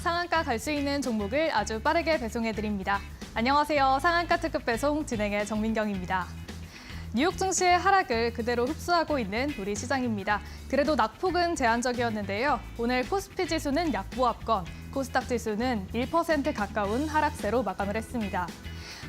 상한가 갈 수 있는 종목을 아주 빠르게 배송해드립니다. 안녕하세요. 상한가 특급 배송 진행의 정민경입니다. 뉴욕 증시의 하락을 그대로 흡수하고 있는 우리 시장입니다. 그래도 낙폭은 제한적이었는데요. 오늘 코스피 지수는 약보합권, 코스닥 지수는 1% 가까운 하락세로 마감을 했습니다.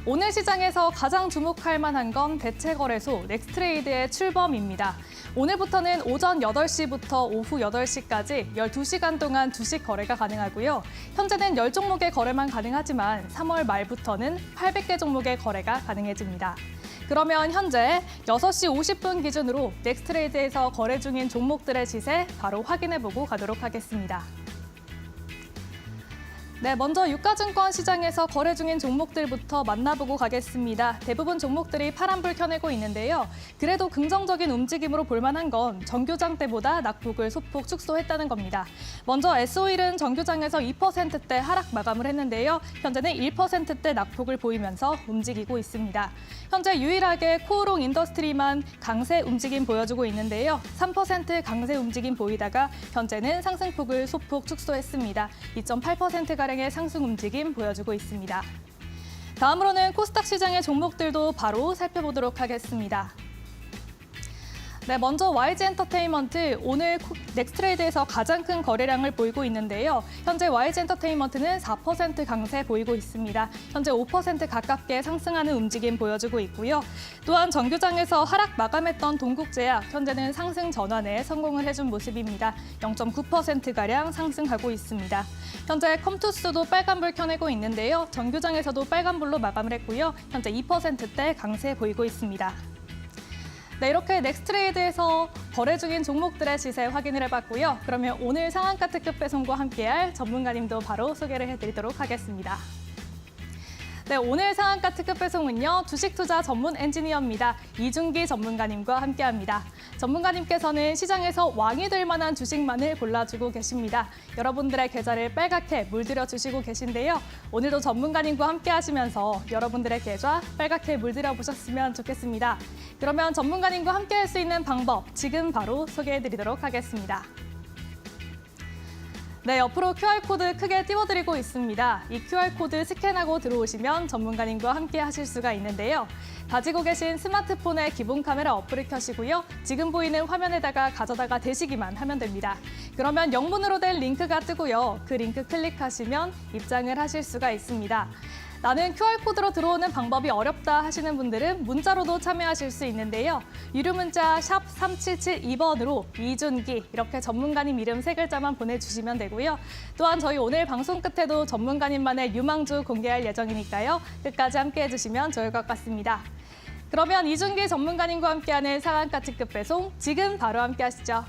오늘 시장에서 가장 주목할 만한 건 대체거래소 넥스트레이드의 출범입니다. 오늘부터는 오전 8시부터 오후 8시까지 12시간 동안 주식 거래가 가능하고요. 현재는 10종목의 거래만 가능하지만 3월 말부터는 800개 종목의 거래가 가능해집니다. 그러면 현재 6시 50분 기준으로 넥스트레이드에서 거래 중인 종목들의 시세 바로 확인해보고 가도록 하겠습니다. 네, 먼저 유가증권 시장에서 거래 중인 종목들부터 만나보고 가겠습니다. 대부분 종목들이 파란불 켜내고 있는데요. 그래도 긍정적인 움직임으로 볼만한 건 정규장 때보다 낙폭을 소폭 축소했다는 겁니다. 먼저 S-오일은 정규장에서 2%대 하락 마감을 했는데요. 현재는 1%대 낙폭을 보이면서 움직이고 있습니다. 현재 유일하게 코오롱 인더스트리만 강세 움직임 보여주고 있는데요. 3% 강세 움직임 보이다가 현재는 상승폭을 소폭 축소했습니다. 2.8%가량의 상승 움직임 보여주고 있습니다. 다음으로는 코스닥 시장의 종목들도 바로 살펴보도록 하겠습니다. 네, 먼저 YG엔터테인먼트, 오늘 넥스트레이드에서 가장 큰 거래량을 보이고 있는데요. 현재 YG엔터테인먼트는 4% 강세 보이고 있습니다. 현재 5% 가깝게 상승하는 움직임 보여주고 있고요. 또한 정규장에서 하락 마감했던 동국제약, 현재는 상승 전환에 성공을 해준 모습입니다. 0.9%가량 상승하고 있습니다. 현재 컴투스도 빨간불 켜내고 있는데요. 정규장에서도 빨간불로 마감을 했고요. 현재 2%대 강세 보이고 있습니다. 네, 이렇게 넥스트레이드에서 거래 중인 종목들의 시세 확인을 해봤고요. 그러면 오늘 상한가 특급 배송과 함께할 전문가님도 바로 소개를 해드리도록 하겠습니다. 네, 오늘 상한가 특급 배송은요. 주식 투자 전문 엔지니어입니다. 이준기 전문가님과 함께합니다. 전문가님께서는 시장에서 왕이 될 만한 주식만을 골라주고 계십니다. 여러분들의 계좌를 빨갛게 물들여 주시고 계신데요. 오늘도 전문가님과 함께하시면서 여러분들의 계좌 빨갛게 물들여 보셨으면 좋겠습니다. 그러면 전문가님과 함께할 수 있는 방법 지금 바로 소개해드리도록 하겠습니다. 네, 옆으로 QR코드 크게 띄워드리고 있습니다. 이 QR코드 스캔하고 들어오시면 전문가님과 함께 하실 수가 있는데요. 가지고 계신 스마트폰에 기본 카메라 어플을 켜시고요. 지금 보이는 화면에다가 가져다가 대시기만 하면 됩니다. 그러면 영문으로 된 링크가 뜨고요. 그 링크 클릭하시면 입장을 하실 수가 있습니다. 나는 QR코드로 들어오는 방법이 어렵다 하시는 분들은 문자로도 참여하실 수 있는데요. 유료 문자 샵 3772번으로 이준기 이렇게 전문가님 이름 3글자만 보내주시면 되고요. 또한 저희 오늘 방송 끝에도 전문가님만의 유망주 공개할 예정이니까요. 끝까지 함께해 주시면 좋을 것 같습니다. 그러면 이준기 전문가님과 함께하는 상한가 특급 배송 지금 바로 함께 하시죠.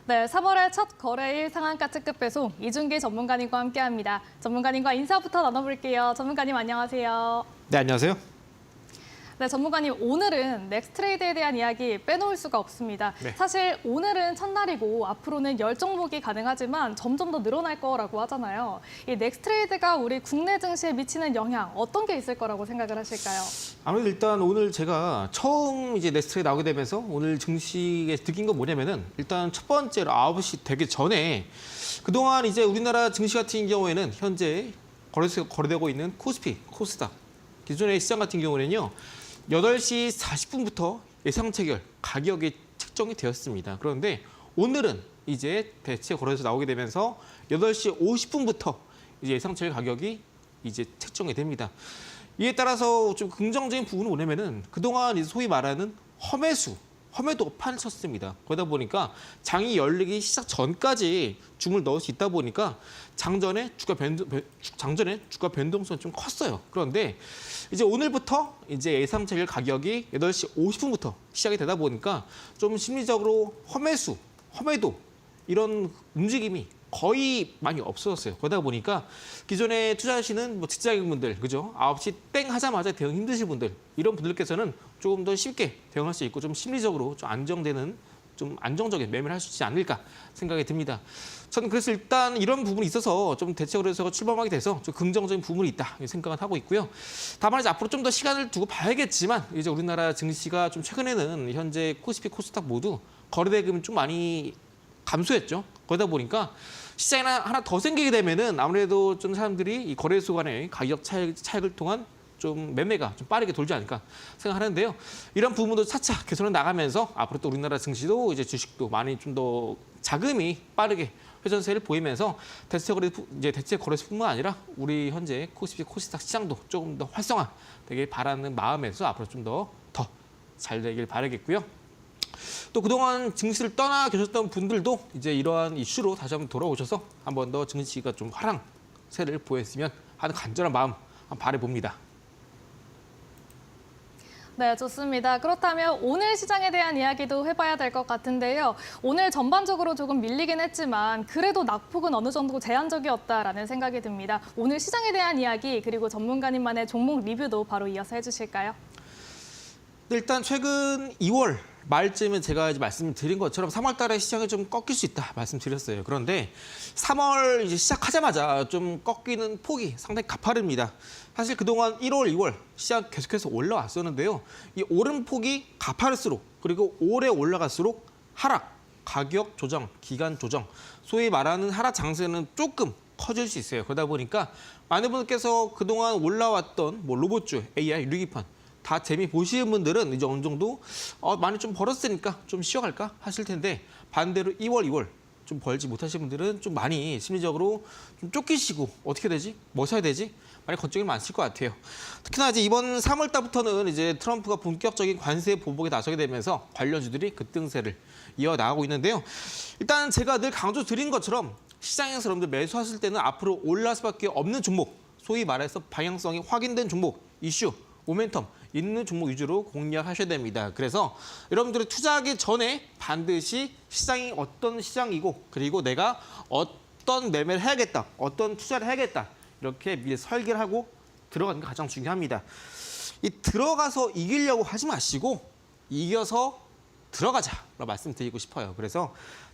네, 3월의 첫 거래일 상한가 특급 배송 이준기 전문가님과 함께합니다. 전문가님과 인사부터 나눠볼게요. 전문가님 안녕하세요. 네, 안녕하세요. 네, 전문가님, 오늘은 넥스트레이드에 대한 이야기 빼놓을 수가 없습니다. 네. 사실 오늘은 첫날이고 앞으로는 10종목이 가능하지만 점점 더 늘어날 거라고 하잖아요. 이 넥스트레이드가 우리 국내 증시에 미치는 영향 어떤 게 있을 거라고 생각을 하실까요? 아무래도 일단 오늘 제가 처음 이제 넥스트레이드 나오게 되면서 오늘 증시에 느낀 건 뭐냐면은 일단 첫 번째로 9시 되기 전에 그동안 이제 우리나라 증시 같은 경우에는 현재 거래되고 있는 코스피, 코스닥 기존의 시장 같은 경우는요. 8시 40분부터 예상 체결 가격이 책정이 되었습니다. 그런데 오늘은 이제 대체 거래소 나오게 되면서 8시 50분부터 이제 예상 체결 가격이 이제 책정이 됩니다. 이에 따라서 좀 긍정적인 부분은 뭐냐면은 그동안 이제 소위 말하는 험해도 판을 쳤습니다. 그러다 보니까 장이 열리기 시작 전까지 줌을 넣을 수 있다 보니까 장전에 주가 변동성이 좀 컸어요. 그런데 이제 오늘부터 이제 예상 체결 가격이 8시 50분부터 시작이 되다 보니까 좀 심리적으로 험해도 이런 움직임이 거의 많이 없어졌어요. 그러다 보니까 기존에 투자하시는 뭐 직장인분들, 그죠? 9시 땡 하자마자 대응 힘드신 분들, 이런 분들께서는 조금 더 쉽게 대응할 수 있고 좀 심리적으로 좀 안정적인 매매를 할 수 있지 않을까 생각이 듭니다. 저는 그래서 일단 이런 부분이 있어서 좀 대체거래소가 출범하게 돼서 좀 긍정적인 부분이 있다 생각은 하고 있고요. 다만 이제 앞으로 좀 더 시간을 두고 봐야겠지만 이제 우리나라 증시가 좀 최근에는 현재 코스피, 코스닥 모두 거래 대금이 좀 많이 감소했죠. 그러다 보니까 시장에 하나 더 생기게 되면은 아무래도 좀 사람들이 이 거래소 간의 가격 차익을 통한 좀 매매가 좀 빠르게 돌지 않을까 생각하는데요. 이런 부분도 차차 개선해 나가면서 앞으로 또 우리나라 증시도 이제 주식도 많이 좀 더 자금이 빠르게 회전세를 보이면서 대체 거래소뿐만 아니라 우리 현재 코스피, 코스닥 시장도 조금 더 활성화되길 바라는 마음에서 앞으로 좀 더 잘 되길 바라겠고요. 또 그동안 증시를 떠나 계셨던 분들도 이제 이러한 이슈로 다시 한번 돌아오셔서 한 번 더 증시가 좀 화랑세를 보였으면 하는 간절한 마음 한번 바라봅니다. 네, 좋습니다. 그렇다면 오늘 시장에 대한 이야기도 해봐야 될 것 같은데요. 오늘 전반적으로 조금 밀리긴 했지만 그래도 낙폭은 어느 정도 제한적이었다라는 생각이 듭니다. 오늘 시장에 대한 이야기 그리고 전문가님만의 종목 리뷰도 바로 이어서 해주실까요? 일단 최근 2월 말쯤에 제가 이제 말씀드린 것처럼 3월 달에 시장이 좀 꺾일 수 있다 말씀드렸어요. 그런데 3월 이제 시작하자마자 좀 꺾이는 폭이 상당히 가파릅니다. 사실 그동안 1월, 2월 시장 계속해서 올라왔었는데요. 이 오름폭이 가파를수록 그리고 오래 올라갈수록 하락, 가격 조정, 기간 조정, 소위 말하는 하락 장세는 조금 커질 수 있어요. 그러다 보니까 많은 분들께서 그동안 올라왔던 뭐 로봇주, AI, 유리기판 다 재미 보시는 분들은 이제 어느 정도 많이 좀 벌었으니까 좀 쉬어갈까 하실 텐데 반대로 2월, 2월 좀 벌지 못하시는 분들은 좀 많이 심리적으로 좀 쫓기시고 어떻게 되지? 뭐 사야 되지? 많이 걱정이 많으실 것 같아요. 특히나 이제 이번 3월 달부터는 이제 트럼프가 본격적인 관세 보복에 나서게 되면서 관련주들이 급등세를 이어나가고 있는데요. 일단 제가 늘 강조드린 것처럼 시장에서 여러분들 매수하실 때는 앞으로 올라갈 수밖에 없는 종목, 소위 말해서 방향성이 확인된 종목, 이슈, 모멘텀 있는 종목 위주로 공략하셔야 됩니다. 그래서 여러분들이 투자하기 전에 반드시 시장이 어떤 시장이고 그리고 내가 어떤 매매를 해야겠다, 어떤 투자를 해야겠다 이렇게 미리 설계를 하고 들어가는 게 가장 중요합니다. 이 들어가서 이기려고 하지 마시고 이겨서 들어가자라고 말씀드리고 싶어요. 그래서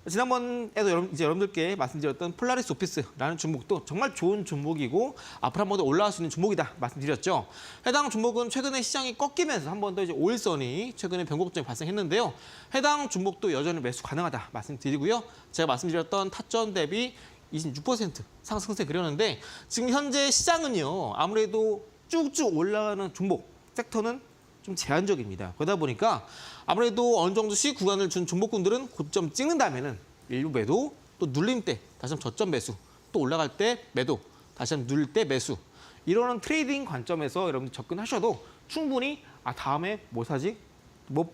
지난번에도 이제 여러분들께 말씀드렸던 폴라리스 오피스라는 종목도 정말 좋은 종목이고 앞으로 한 번 더 올라갈 수 있는 종목이다 말씀드렸죠. 해당 종목은 최근에 시장이 꺾이면서 한 번 더 이제 5일선이 최근에 변곡점이 발생했는데요. 해당 종목도 여전히 매수 가능하다 말씀드리고요. 제가 말씀드렸던 타점 대비 26% 상승세 그렸는데 지금 현재 시장은요. 아무래도 쭉쭉 올라가는 종목 섹터는 좀 제한적입니다. 그러다 보니까 아무래도 어느 정도 수익 구간을 준 종목군들은 고점 찍는다면은 일부 매도, 또 눌림 때 다시 한번 저점 매수, 또 올라갈 때 매도, 다시 한번 누릴 때 매수. 이러는 트레이딩 관점에서 여러분들 접근하셔도 충분히 다음에 뭐 사지? 또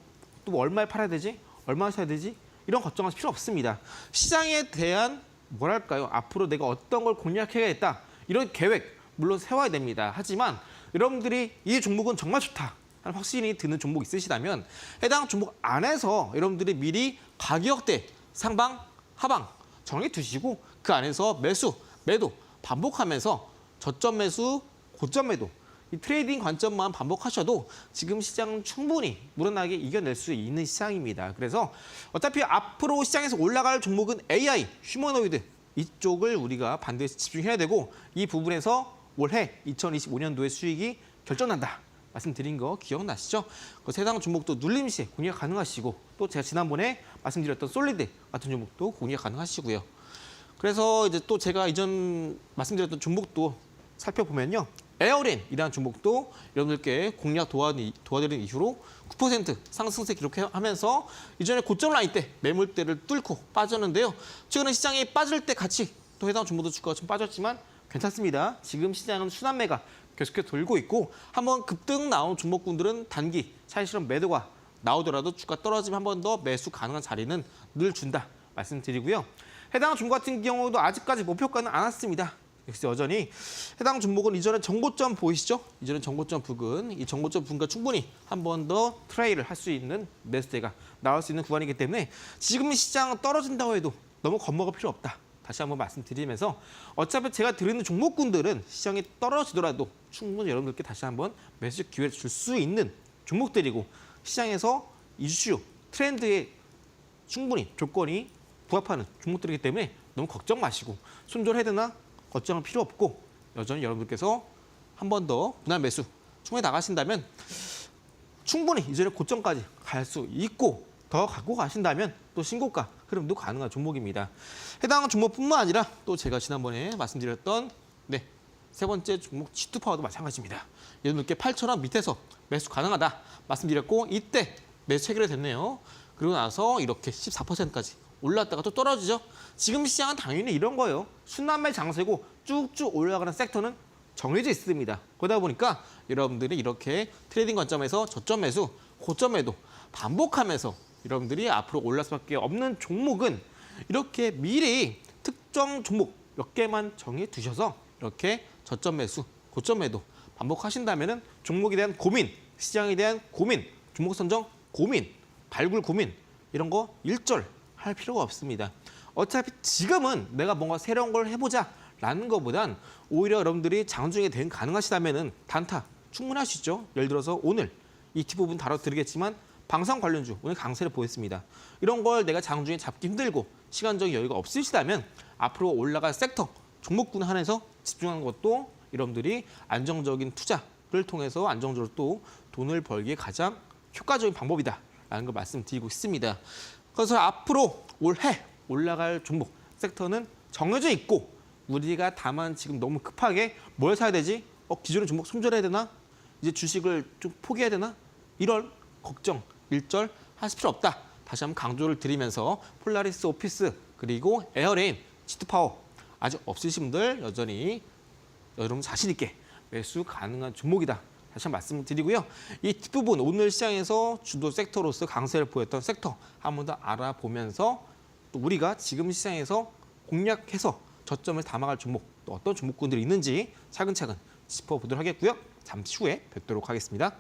얼마에 팔아야 되지? 얼마에 사야 되지? 이런 걱정하실 필요 없습니다. 시장에 대한 뭐랄까요? 앞으로 내가 어떤 걸 공략해야겠다. 이런 계획 물론 세워야 됩니다. 하지만 여러분들이 이 종목은 정말 좋다. 확신이 드는 종목 있으시다면 해당 종목 안에서 여러분들이 미리 가격대 상방, 하방 정해 두시고 그 안에서 매수, 매도 반복하면서 저점 매수, 고점 매도 이 트레이딩 관점만 반복하셔도 지금 시장은 충분히 무난하게 이겨낼 수 있는 시장입니다. 그래서 어차피 앞으로 시장에서 올라갈 종목은 AI, 휴머노이드 이쪽을 우리가 반드시 집중해야 되고 이 부분에서 올해 2025년도의 수익이 결정난다. 말씀드린 거 기억나시죠? 그 해당 종목도 눌림 시에 공략 가능하시고 또 제가 지난번에 말씀드렸던 솔리드 같은 종목도 공략 가능하시고요. 그래서 이제 또 제가 이전 말씀드렸던 종목도 살펴보면요. 에어랜이라는 종목도 여러분들께 공략 도와드리는 이후로 9% 상승세 기록하면서 이전에 고점 라인 때 매물대를 뚫고 빠졌는데요. 최근에 시장이 빠질 때 같이 또 해당 종목도 주가가 좀 빠졌지만 괜찮습니다. 지금 시장은 순환매가 계속해서 돌고 있고 한번 급등 나온 종목군들은 단기 차익 실현 매도가 나오더라도 주가 떨어지면 한 번 더 매수 가능한 자리는 늘 준다 말씀드리고요. 해당 종목 같은 경우도 아직까지 목표가는 안 왔습니다. 역시 여전히 해당 종목은 이전에 정고점 보이시죠? 이전에 정고점 부근, 이 정고점 부근과 충분히 한 번 더 트레이를 할 수 있는 매수대가 나올 수 있는 구간이기 때문에 지금 시장 떨어진다고 해도 너무 겁먹을 필요 없다. 다시 한번 말씀드리면서 어차피 제가 드리는 종목군들은 시장이 떨어지더라도 충분히 여러분들께 다시 한번 매수 기회를 줄 수 있는 종목들이고 시장에서 이슈, 트렌드에 충분히 조건이 부합하는 종목들이기 때문에 너무 걱정 마시고 손절해야 되나 걱정할 필요 없고 여전히 여러분들께서 한 번 더 분할 매수 충분히 나가신다면 충분히 이전에 고점까지 갈 수 있고 더 갖고 가신다면 또 신고가 흐름도 가능한 종목입니다. 해당 종목뿐만 아니라 또 제가 지난번에 말씀드렸던 세 번째 종목 G2파워도 마찬가지입니다. 여러분들께 8,000원 밑에서 매수 가능하다 말씀드렸고 이때 매수 체결이 됐네요. 그리고 나서 이렇게 14%까지 올랐다가 또 떨어지죠. 지금 시장은 당연히 이런 거예요. 순환매 장세고 쭉쭉 올라가는 섹터는 정해져 있습니다. 그러다 보니까 여러분들이 이렇게 트레이딩 관점에서 저점 매수, 고점 매도 반복하면서 여러분들이 앞으로 올라갈 수밖에 없는 종목은 이렇게 미리 특정 종목 몇 개만 정해 두셔서 이렇게 저점 매수, 고점 매도 반복하신다면은 종목에 대한 고민, 시장에 대한 고민, 종목 선정 고민, 발굴 고민 이런 거 일절 할 필요가 없습니다. 어차피 지금은 내가 뭔가 새로운 걸 해보자라는 것보단 오히려 여러분들이 장중에 대응 가능하시다면은 단타 충분하시죠. 예를 들어서 오늘 이 뒷부분 다뤄드리겠지만 방산 관련주 오늘 강세를 보였습니다. 이런 걸 내가 장중에 잡기 힘들고 시간적인 여유가 없으시다면 앞으로 올라갈 섹터, 종목군 한해서 집중하는 것도 여러분들이 안정적인 투자를 통해서 안정적으로 또 돈을 벌기에 가장 효과적인 방법이다라는 걸 말씀드리고 있습니다. 그래서 앞으로 올해 올라갈 종목, 섹터는 정해져 있고 우리가 다만 지금 너무 급하게 뭘 사야 되지? 기존의 종목 손절해야 되나? 이제 주식을 좀 포기해야 되나? 이런 걱정 일절 하실 필요 없다. 다시 한번 강조를 드리면서 폴라리스 오피스 그리고 에어레인, G2파워 아직 없으신 분들 여전히 여러분 자신 있게 매수 가능한 종목이다. 다시 한번 말씀드리고요. 이 뒷부분 오늘 시장에서 주도 섹터로서 강세를 보였던 섹터 한 번 더 알아보면서 또 우리가 지금 시장에서 공략해서 저점을 담아갈 종목 또 어떤 종목군들이 있는지 차근차근 짚어보도록 하겠고요. 잠시 후에 뵙도록 하겠습니다.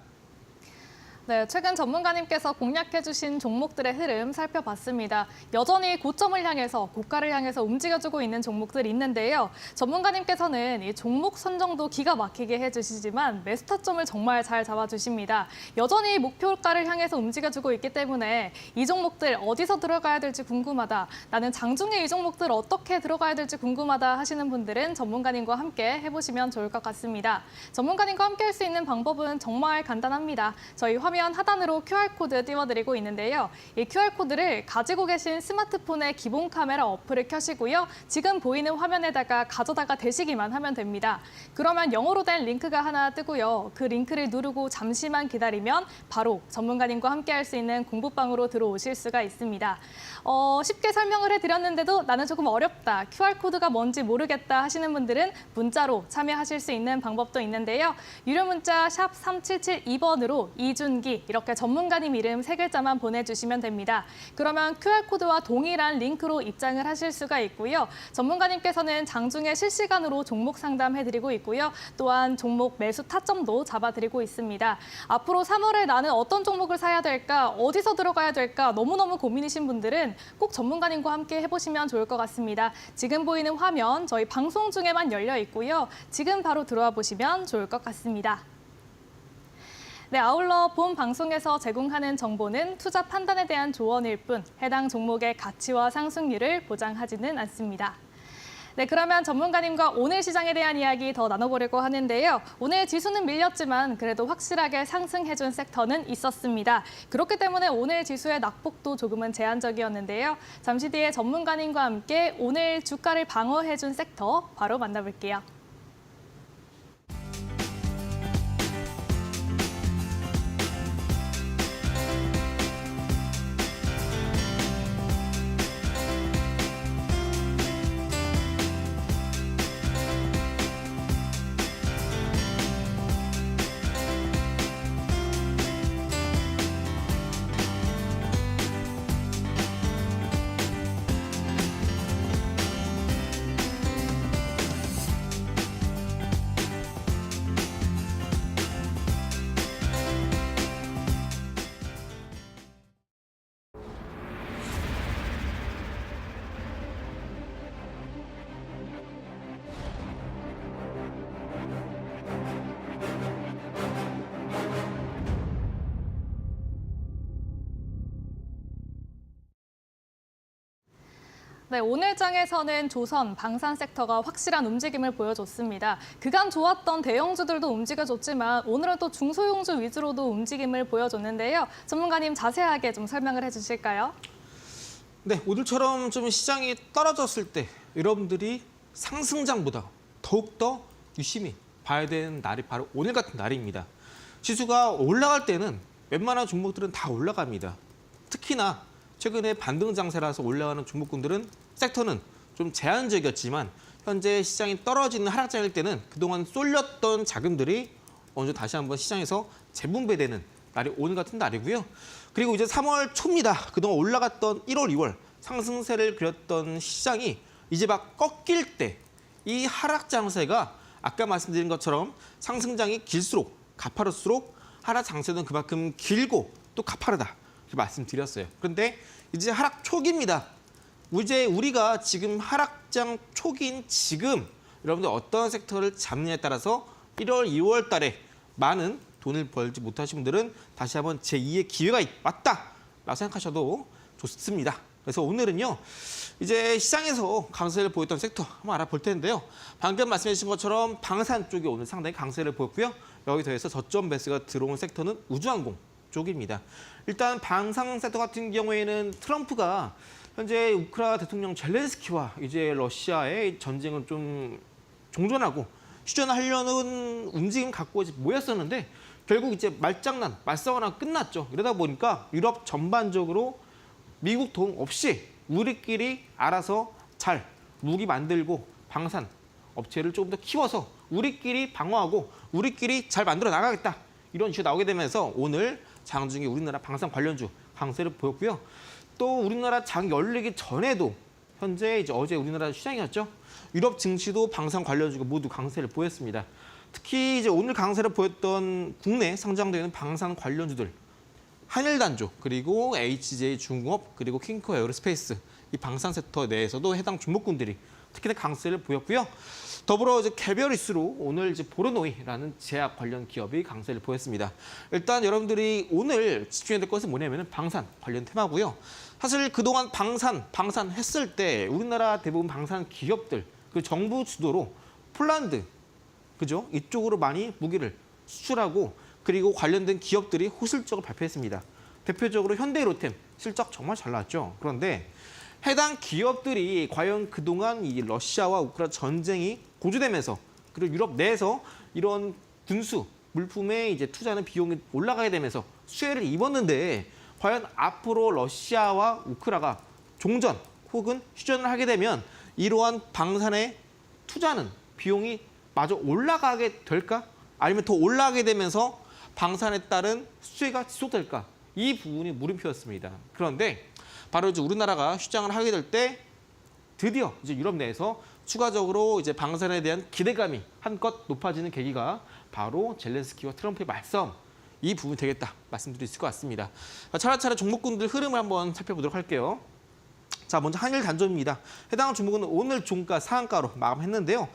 네, 최근 전문가님께서 공략해주신 종목들의 흐름 살펴봤습니다. 여전히 고점을 향해서 고가를 향해서 움직여주고 있는 종목들이 있는데요. 전문가님께서는 이 종목 선정도 기가 막히게 해주시지만 매수 타점을 정말 잘 잡아주십니다. 여전히 목표가를 향해서 움직여주고 있기 때문에 이 종목들 어디서 들어가야 될지 궁금하다. 나는 장중에 이 종목들 어떻게 들어가야 될지 궁금하다 하시는 분들은 전문가님과 함께 해보시면 좋을 것 같습니다. 전문가님과 함께 할 수 있는 방법은 정말 간단합니다. 저희 화면 하단으로 QR코드 띄워드리고 있는데요. 이 QR코드를 가지고 계신 스마트폰의 기본 카메라 어플을 켜시고요. 지금 보이는 화면에다가 가져다가 대시기만 하면 됩니다. 그러면 영어로 된 링크가 하나 뜨고요. 그 링크를 누르고 잠시만 기다리면 바로 전문가님과 함께 할 수 있는 공부방으로 들어오실 수가 있습니다. 쉽게 설명을 해드렸는데도 나는 조금 어렵다, QR코드가 뭔지 모르겠다 하시는 분들은 문자로 참여하실 수 있는 방법도 있는데요. 유료 문자 샵 3772번으로 이준기 이렇게 전문가님 이름 3글자만 보내주시면 됩니다. 그러면 QR코드와 동일한 링크로 입장을 하실 수가 있고요. 전문가님께서는 장중에 실시간으로 종목 상담해드리고 있고요. 또한 종목 매수 타점도 잡아드리고 있습니다. 앞으로 3월에 나는 어떤 종목을 사야 될까, 어디서 들어가야 될까 너무너무 고민이신 분들은 꼭 전문가님과 함께 해보시면 좋을 것 같습니다. 지금 보이는 화면 저희 방송 중에만 열려 있고요. 지금 바로 들어와 보시면 좋을 것 같습니다. 네, 아울러 본 방송에서 제공하는 정보는 투자 판단에 대한 조언일 뿐 해당 종목의 가치와 상승률을 보장하지는 않습니다. 네, 그러면 전문가님과 오늘 시장에 대한 이야기 더 나눠보려고 하는데요. 오늘 지수는 밀렸지만 그래도 확실하게 상승해준 섹터는 있었습니다. 그렇기 때문에 오늘 지수의 낙폭도 조금은 제한적이었는데요. 잠시 뒤에 전문가님과 함께 오늘 주가를 방어해준 섹터 바로 만나볼게요. 네, 오늘 장에서는 조선, 방산 섹터가 확실한 움직임을 보여줬습니다. 그간 좋았던 대형주들도 움직여줬지만 오늘은 또 중소형주 위주로도 움직임을 보여줬는데요. 전문가님 자세하게 좀 설명을 해주실까요? 네, 오늘처럼 좀 시장이 떨어졌을 때 여러분들이 상승장보다 더욱더 유심히 봐야 되는 날이 바로 오늘 같은 날입니다. 지수가 올라갈 때는 웬만한 종목들은 다 올라갑니다. 특히나 최근에 반등 장세라서 올라가는 종목군들은 섹터는 좀 제한적이었지만 현재 시장이 떨어지는 하락장일 때는 그동안 쏠렸던 자금들이 어느 정도 다시 한번 시장에서 재분배되는 날이 오늘 같은 날이고요. 그리고 이제 3월 초입니다. 그동안 올라갔던 1월, 2월 상승세를 그렸던 시장이 이제 막 꺾일 때 이 하락 장세가 아까 말씀드린 것처럼 상승장이 길수록 가파를수록 하락 장세는 그만큼 길고 또 가파르다 이렇게 말씀드렸어요. 그런데 이제 하락 초기입니다. 이제 우리가 지금 하락장 초기인 지금 여러분들 어떤 섹터를 잡느냐에 따라서 1월, 2월 달에 많은 돈을 벌지 못하신 분들은 다시 한번 제2의 기회가 왔다라고 생각하셔도 좋습니다. 그래서 오늘은요, 이제 시장에서 강세를 보였던 섹터 한번 알아볼 텐데요. 방금 말씀해 주신 것처럼 방산 쪽이 오늘 상당히 강세를 보였고요. 여기 더해서 저점 매수가 들어온 섹터는 우주항공 쪽입니다. 일단 방산 섹터 같은 경우에는 트럼프가 현재 우크라이나 대통령 젤렌스키와 이제 러시아의 전쟁을 좀 종전하고 휴전하려는 움직임 갖고 모였었는데 결국 이제 말장난, 말싸움하나 끝났죠. 이러다 보니까 유럽 전반적으로 미국 도움 없이 우리끼리 알아서 잘 무기 만들고 방산 업체를 조금 더 키워서 우리끼리 방어하고 우리끼리 잘 만들어 나가겠다. 이런 이슈가 나오게 되면서 오늘 장중에 우리나라 방산 관련주 강세를 보였고요. 또 우리나라 장 열리기 전에도 현재 이제 어제 우리나라 시장이었죠. 유럽 증시도 방산 관련주가 모두 강세를 보였습니다. 특히 이제 오늘 강세를 보였던 국내 상장되는 방산 관련주들 한일단조 그리고 HJ중공업 그리고 킹코 에어로스페이스 이 방산 섹터 내에서도 해당 종목군들이 특히나 강세를 보였고요. 더불어 이제 개별 이슈로 오늘 이제 보르노이라는 제약 관련 기업이 강세를 보였습니다. 일단 여러분들이 오늘 집중해야 될 것은 뭐냐면은 방산 관련 테마고요. 사실 그동안 방산했을 때 우리나라 대부분 방산 기업들 그 정부 주도로 폴란드 그죠? 이쪽으로 많이 무기를 수출하고 그리고 관련된 기업들이 호실적을 발표했습니다. 대표적으로 현대로템 실적 정말 잘 나왔죠. 그런데 해당 기업들이 과연 그동안 이 러시아와 우크라이나 전쟁이 고조되면서 그리고 유럽 내에서 이런 군수 물품에 이제 투자하는 비용이 올라가게 되면서 수혜를 입었는데 과연 앞으로 러시아와 우크라이나가 종전 혹은 휴전을 하게 되면 이러한 방산에 투자하는 비용이 마저 올라가게 될까? 아니면 더 올라가게 되면서 방산에 따른 수혜가 지속될까? 이 부분이 물음표였습니다. 그런데 바로 이제 우리나라가 휴장을 하게 될 때 드디어 이제 유럽 내에서 추가적으로 이제 방산에 대한 기대감이 한껏 높아지는 계기가 바로 젤렌스키와 트럼프의 말싸움 이 부분이 되겠다 말씀드릴 수 있을 것 같습니다. 차례차례 종목군들 흐름을 한번 살펴보도록 할게요. 자, 먼저 한일단조입니다. 해당 종목은 오늘 종가 상한가로 마감했는데요.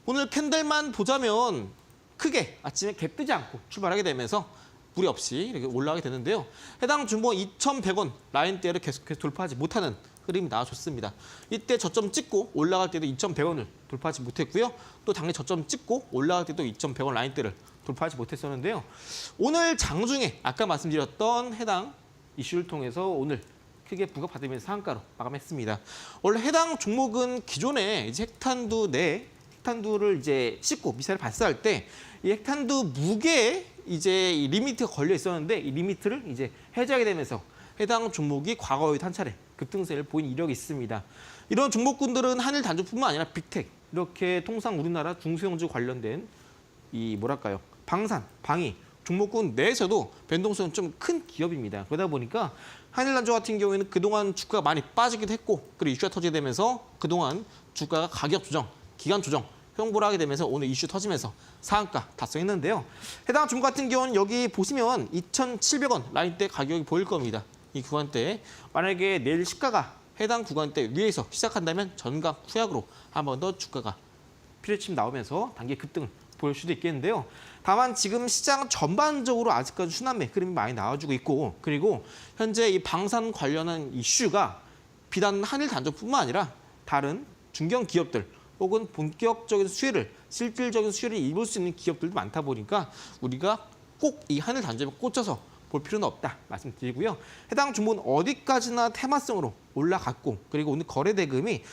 오늘 캔들만 보자면 크게 아침에 갭 뜨지 않고 출발하게 되면서 무리 없이 이렇게 올라가게 되는데요. 해당 종목 2,100원 라인대를 계속해서 돌파하지 못하는 흐름이 나와줬습니다. 이때 저점 찍고 올라갈 때도 2,100원을 돌파하지 못했고요. 또 당일 저점 찍고 올라갈 때도 2,100원 라인대를 돌파하지 못했었는데요. 오늘 장중에 아까 말씀드렸던 해당 이슈를 통해서 오늘 크게 부각받으면서 상한가로 마감했습니다. 원래 해당 종목은 기존에 이제 핵탄두를 이제 씻고 미사일 발사할 때 이 핵탄두 무게에 이제 이 리미트가 걸려 있었는데 이 리미트를 이제 해제하게 되면서 해당 종목이 과거에도 한 차례 급등세를 보인 이력이 있습니다. 이런 종목군들은 한일 단조뿐만 아니라 빅텍 이렇게 통상 우리나라 중소형주 관련된 이 뭐랄까요 방산, 방위 종목군 내에서도 변동성은 좀 큰 기업입니다. 그러다 보니까 한일단조 같은 경우에는 그동안 주가가 많이 빠지기도 했고 그리고 이슈가 터지게 되면서 그동안 주가가 가격 조정, 기간 조정 형보를 하게 되면서 오늘 이슈 터지면서 상한가 달성했는데요. 해당 종목 같은 경우는 여기 보시면 2,700원 라인대 가격이 보일 겁니다. 이 구간대에 만약에 내일 시가가 해당 구간대 위에서 시작한다면 전각 후약으로 한 번 더 주가가 피레침 나오면서 단기 급등을 보일 수도 있겠는데요. 다만 지금 시장 전반적으로 아직까지 순환매 흐름이 많이 나와주고 있고 그리고 현재 이 방산 관련한 이슈가 비단 한일 단조뿐만 아니라 다른 중견 기업들 혹은 본격적인 수혜를 실질적인 수혜를 입을 수 있는 기업들도 많다 보니까 우리가 꼭 이 한일 단조에 꽂혀서 볼 필요는 없다 말씀드리고요. 해당 종목은 어디까지나 테마성으로 올라갔고 그리고 오늘 거래 대금이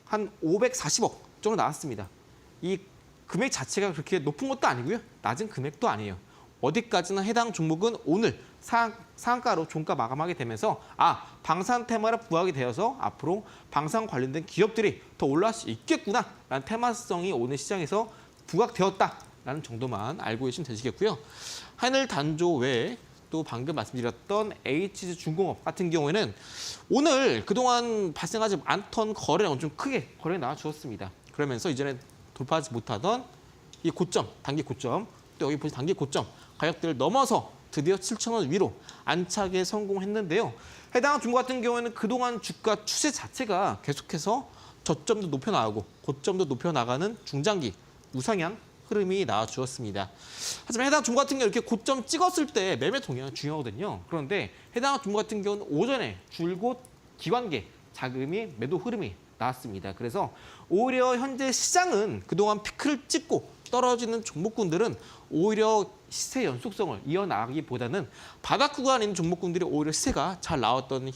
한 540억 정도 나왔습니다. 이 금액 자체가 그렇게 높은 것도 아니고요. 낮은 금액도 아니에요. 어디까지나 해당 종목은 오늘 상한가로 종가 마감하게 되면서 방산 테마를 부각이 되어서 앞으로 방산 관련된 기업들이 더 올라갈 수 있겠구나라는 테마성이 오늘 시장에서 부각되었다라는 정도만 알고 계시면 되시겠고요. 한일 단조 외에 또 방금 말씀드렸던 HG중공업 같은 경우에는 오늘 그동안 발생하지 않던 거래량은 좀 크게 거래가 나와주었습니다. 그러면서 이전에 돌파하지 못하던 이 고점, 단기 고점, 또 여기 보시면 단기 고점 가격대를 넘어서 드디어 7,000원 위로 안착에 성공했는데요. 해당 종목 같은 경우에는 그동안 주가 추세 자체가 계속해서 저점도 높여 나가고 고점도 높여 나가는 중장기 우상향 흐름이 나와주었습니다. 하지만 해당 종목 같은 경우 이렇게 고점 찍었을 때 매매 동향이 중요하거든요. 그런데 해당 종목 같은 경우는 오전에 줄곧 기관계 자금이 매도 흐름이 나왔습니다. 그래서 오히려 현재 시장은 그동안 피크를 찍고 떨어지는 종목군들은 오히려 시세 연속성을 이어나가기보다는 바닥 구간에 있는 종목군들이 오히려 시세가 잘 나왔던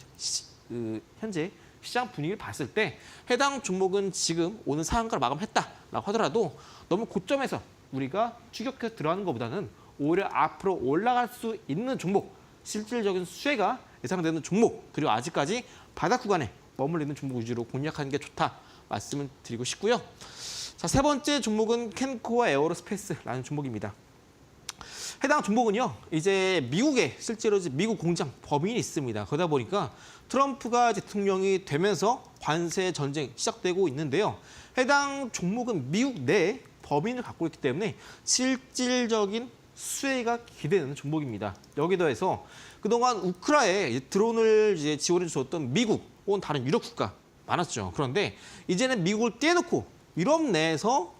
현재 시장 분위기를 봤을 때 해당 종목은 지금 오늘 상한가를 마감했다라고 하더라도 너무 고점에서 우리가 추격해서 들어가는 것보다는 오히려 앞으로 올라갈 수 있는 종목, 실질적인 수혜가 예상되는 종목, 그리고 아직까지 바닥 구간에 머물러 있는 종목 위주로 공략하는 게 좋다 말씀을 드리고 싶고요. 자, 세 번째 종목은 캔코어 에어로스페이스라는 종목입니다. 해당 종목은요, 이제 미국에 실제로 이제 미국 공장 법인이 있습니다. 그러다 보니까 트럼프가 대통령이 되면서 관세 전쟁 시작되고 있는데요. 해당 종목은 미국 내에 법인을 갖고 있기 때문에 실질적인 수혜가 기대되는 종목입니다. 여기 더해서 그동안 우크라에 드론을 이제 지원해 주었던 미국 혹은 다른 유럽 국가 많았죠. 그런데 이제는 미국을 떼놓고 유럽 내에서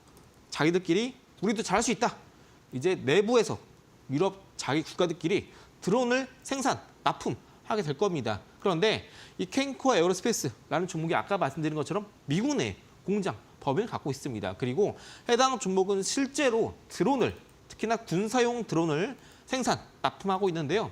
자기들끼리 우리도 잘할 수 있다. 이제 내부에서 유럽 자기 국가들끼리 드론을 생산, 납품하게 될 겁니다. 그런데 이 캔코어 에어로스페이스라는 종목이 아까 말씀드린 것처럼 미국 내 공장, 법인을 갖고 있습니다. 그리고 해당 종목은 실제로 드론을, 특히나 군사용 드론을 생산, 납품하고 있는데요.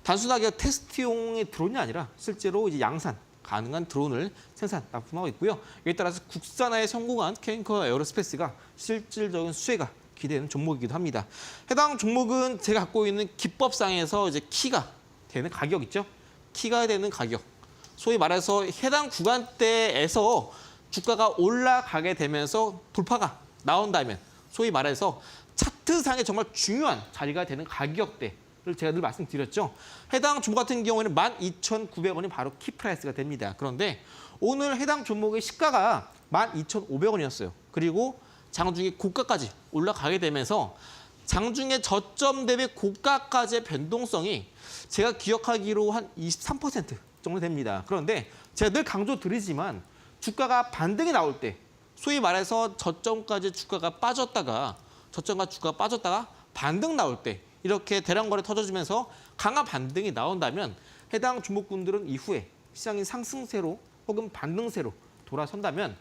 단순하게 테스트용의 드론이 아니라 실제로 이제 양산 가능한 드론을 생산, 납품하고 있고요. 이에 따라서 국산화에 성공한 캔코어 에어로스페이스가 실질적인 수혜가 기대되는 종목이기도 합니다. 해당 종목은 제가 갖고 있는 기법상에서 이제 키가 되는 가격 있죠? 키가 되는 가격. 소위 말해서 해당 구간대에서 주가가 올라가게 되면서 돌파가 나온다면 소위 말해서 차트상에 정말 중요한 자리가 되는 가격대를 제가 늘 말씀드렸죠. 해당 종목 같은 경우에는 12,900원이 바로 키프라이스가 됩니다. 그런데 오늘 해당 종목의 시가가 12,500원이었어요. 그리고 장중에 고가까지 올라가게 되면서 장중에 저점 대비 고가까지의 변동성이 제가 기억하기로 한 23% 정도 됩니다. 그런데 제가 늘 강조드리지만 주가가 반등이 나올 때 소위 말해서 저점까지 주가가 빠졌다가 반등 나올 때 이렇게 대량 거래 터져주면서 강한 반등이 나온다면 해당 종목군들은 이후에 시장이 상승세로 혹은 반등세로 돌아선다면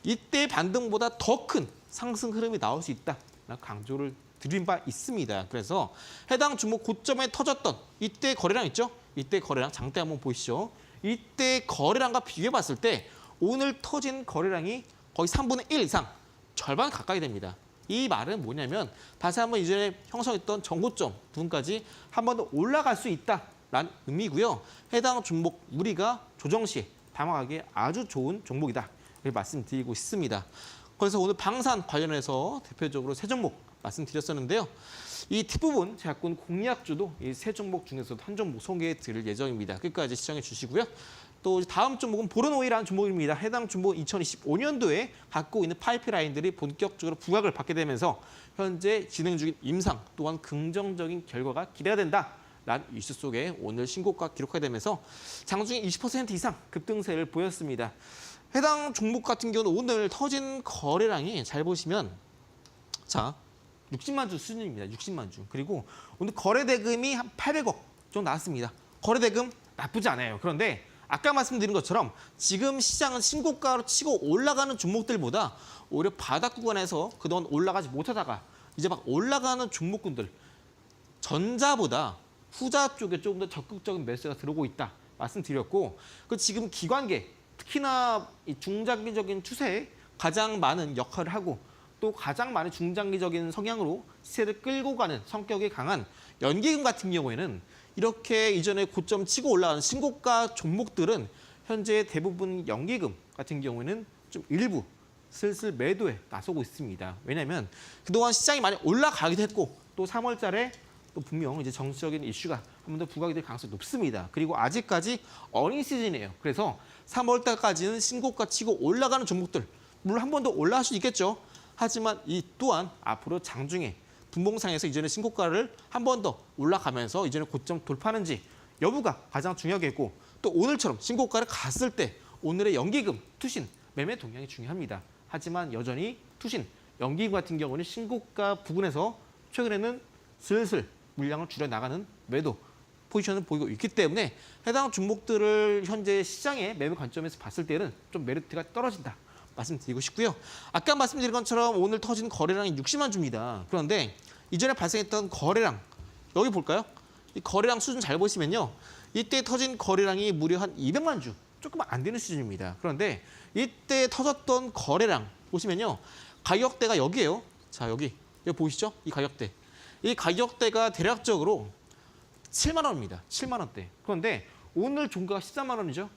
이때 반등보다 더 큰 상승 흐름이 나올 수 있다. 강조를 드린 바 있습니다. 그래서 해당 종목 고점에 터졌던 이때 거래량 있죠? 이때 거래량 장대 한번 보시죠. 이때 거래량과 비교해 봤을 때 오늘 터진 거래량이 거의 3분의 1 이상, 절반 가까이 됩니다. 이 말은 뭐냐면 다시 한번 이전에 형성했던 전고점 부분까지 한 번 더 올라갈 수 있다라는 의미고요. 해당 종목 우리가 조정 시에 담아가기에 아주 좋은 종목이다. 이렇게 말씀드리고 있습니다. 그래서 오늘 방산 관련해서 대표적으로 세 종목 말씀드렸었는데요. 이 뒷부분 제약군 공략주도 이 세 종목 중에서도 한 종목 소개해 드릴 예정입니다. 끝까지 시청해 주시고요. 또 다음 종목은 보르노이라는 종목입니다. 해당 종목 2025년도에 갖고 있는 파이프라인들이 본격적으로 부각을 받게 되면서 현재 진행 중인 임상 또한 긍정적인 결과가 기대가 된다라는 이슈 속에 오늘 신고가 기록하게 되면서 장중에 20% 이상 급등세를 보였습니다. 해당 종목 같은 경우는 오늘 터진 거래량이 잘 보시면 자 60만 주 수준입니다. 60만 주. 그리고 오늘 거래 대금이 한 800억 정도 나왔습니다. 거래 대금 나쁘지 않아요. 그런데 아까 말씀드린 것처럼 지금 시장은 신고가로 치고 올라가는 종목들보다 오히려 바닥 구간에서 그동안 올라가지 못하다가 이제 막 올라가는 종목군들 전자보다 후자 쪽에 조금 더 적극적인 매수가 들어오고 있다 말씀드렸고 그 지금 기관계 특히나 이 중장기적인 추세에 가장 많은 역할을 하고 또 가장 많은 중장기적인 성향으로 시세를 끌고 가는 성격이 강한 연기금 같은 경우에는 이렇게 이전에 고점 치고 올라가는 신고가 종목들은 현재 대부분 연기금 같은 경우에는 좀 일부 슬슬 매도에 나서고 있습니다. 왜냐하면 그동안 시장이 많이 올라가기도 했고 또 3월 달에 또 분명 이제 정치적인 이슈가 한 번 더 부각이 될 가능성이 높습니다. 그리고 아직까지 어닝 시즌이에요. 그래서 3월 달까지는 신고가 치고 올라가는 종목들 물론 한 번 더 올라갈 수 있겠죠. 하지만 이 또한 앞으로 장중에 분봉상에서 이전의 신고가를 한 번 더 올라가면서 이전의 고점 돌파하는지 여부가 가장 중요하겠고 또 오늘처럼 신고가를 갔을 때 오늘의 연기금, 투신, 매매 동향이 중요합니다. 하지만 여전히 투신, 연기금 같은 경우는 신고가 부근에서 최근에는 슬슬 물량을 줄여나가는 매도 포지션을 보이고 있기 때문에 해당 종목들을 현재 시장의 매매 관점에서 봤을 때는 좀 메리트가 떨어진다. 말씀드리고 싶고요. 아까 말씀드린 것처럼 오늘 터진 거래량이 60만 주입니다. 그런데 이전에 발생했던 거래량 여기 볼까요? 이 거래량 수준 잘 보시면요. 이때 터진 거래량이 무려 한 200만 주 조금 안 되는 수준입니다. 그런데 이때 터졌던 거래량 보시면요. 가격대가 여기예요. 자 여기 보이시죠? 이 가격대. 이 가격대가 대략적으로 7만 원입니다. 7만 원대. 그런데 오늘 종가가 13만 원이죠.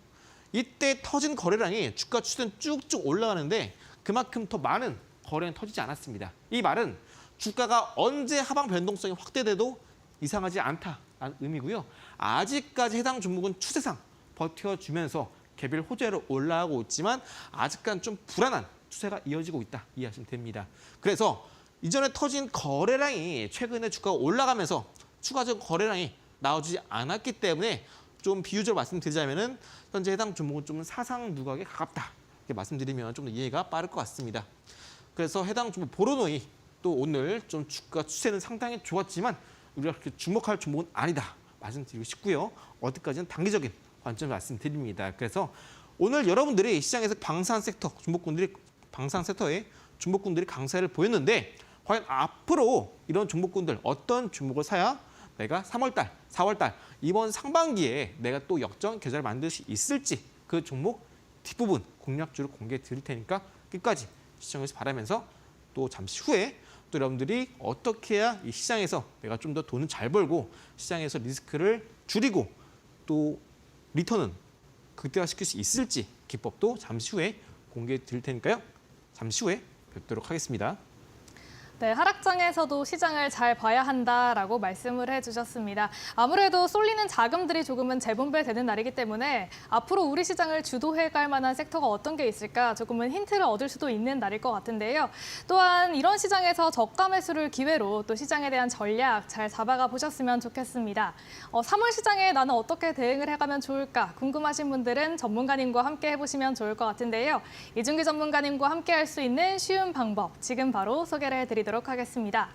이때 터진 거래량이 주가 추세는 쭉쭉 올라가는데 그만큼 더 많은 거래는 터지지 않았습니다. 이 말은 주가가 언제 하방 변동성이 확대돼도 이상하지 않다라는 의미고요. 아직까지 해당 종목은 추세상 버텨주면서 개별 호재로 올라가고 있지만 아직까지 좀 불안한 추세가 이어지고 있다 이해하시면 됩니다. 그래서 이전에 터진 거래량이 최근에 주가가 올라가면서 추가적 거래량이 나오지 않았기 때문에 좀 비유적으로 말씀드리자면은 현재 해당 종목은 좀 사상 누각에 가깝다 이렇게 말씀드리면 좀 더 이해가 빠를 것 같습니다. 그래서 해당 종목 보르노이 또 오늘 좀 주가 추세는 상당히 좋았지만 우리가 그렇게 주목할 종목은 아니다 말씀드리고 싶고요. 어디까지는 단기적인 관점 말씀드립니다. 그래서 오늘 여러분들이 시장에서 방산 섹터 방산 섹터의 종목군들이 강세를 보였는데 과연 앞으로 이런 종목군들 어떤 종목을 사야 내가 3월달, 4월달 이번 상반기에 내가 또 역전 계좌를 만들 수 있을지 그 종목 뒷부분 공략주를 공개해 드릴 테니까 끝까지 시청해 주시기 바라면서 또 잠시 후에 또 여러분들이 어떻게 해야 이 시장에서 내가 좀 더 돈을 잘 벌고 시장에서 리스크를 줄이고 또 리턴은 극대화시킬 수 있을지 기법도 잠시 후에 공개해 드릴 테니까요. 잠시 후에 뵙도록 하겠습니다. 네, 하락장에서도 시장을 잘 봐야 한다라고 말씀을 해주셨습니다. 아무래도 쏠리는 자금들이 조금은 재분배되는 날이기 때문에 앞으로 우리 시장을 주도해갈 만한 섹터가 어떤 게 있을까 조금은 힌트를 얻을 수도 있는 날일 것 같은데요. 또한 이런 시장에서 저가 매수를 기회로 또 시장에 대한 전략 잘 잡아가 보셨으면 좋겠습니다. 3월 시장에 나는 어떻게 대응을 해가면 좋을까 궁금하신 분들은 전문가님과 함께 해보시면 좋을 것 같은데요. 이준기 전문가님과 함께 할 수 있는 쉬운 방법 지금 바로 소개를 해드리도록 하겠습니다.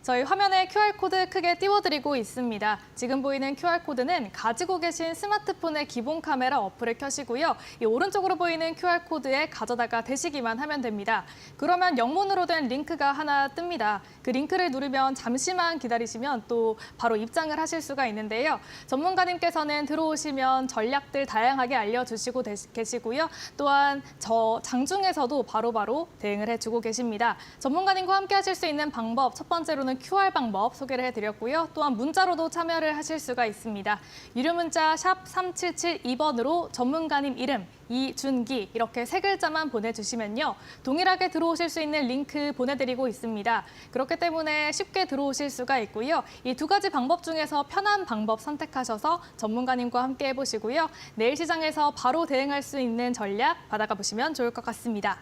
저희 화면에 QR코드 크게 띄워드리고 있습니다. 지금 보이는 QR코드는 가지고 계신 스마트폰의 기본 카메라 어플을 켜시고요. 이 오른쪽으로 보이는 QR코드에 가져다가 대시기만 하면 됩니다. 그러면 영문으로 된 링크가 하나 뜹니다. 그 링크를 누르면 잠시만 기다리시면 또 바로 입장을 하실 수가 있는데요. 전문가님께서는 들어오시면 전략들 다양하게 알려주시고 계시고요. 또한 저 장중에서도 바로바로 대응을 해주고 계십니다. 전문가님과 함께 하실 수 있는 방법, 첫 번째로는 QR 방법 소개를 해드렸고요. 또한 문자로도 참여를 하실 수가 있습니다. 유료 문자 샵 3772번으로 전문가님 이름, 이준기 이렇게 세 글자만 보내주시면요. 동일하게 들어오실 수 있는 링크 보내드리고 있습니다. 그렇기 때문에 쉽게 들어오실 수가 있고요. 이 두 가지 방법 중에서 편한 방법 선택하셔서 전문가님과 함께 해보시고요. 내일 시장에서 바로 대응할 수 있는 전략 받아가 보시면 좋을 것 같습니다.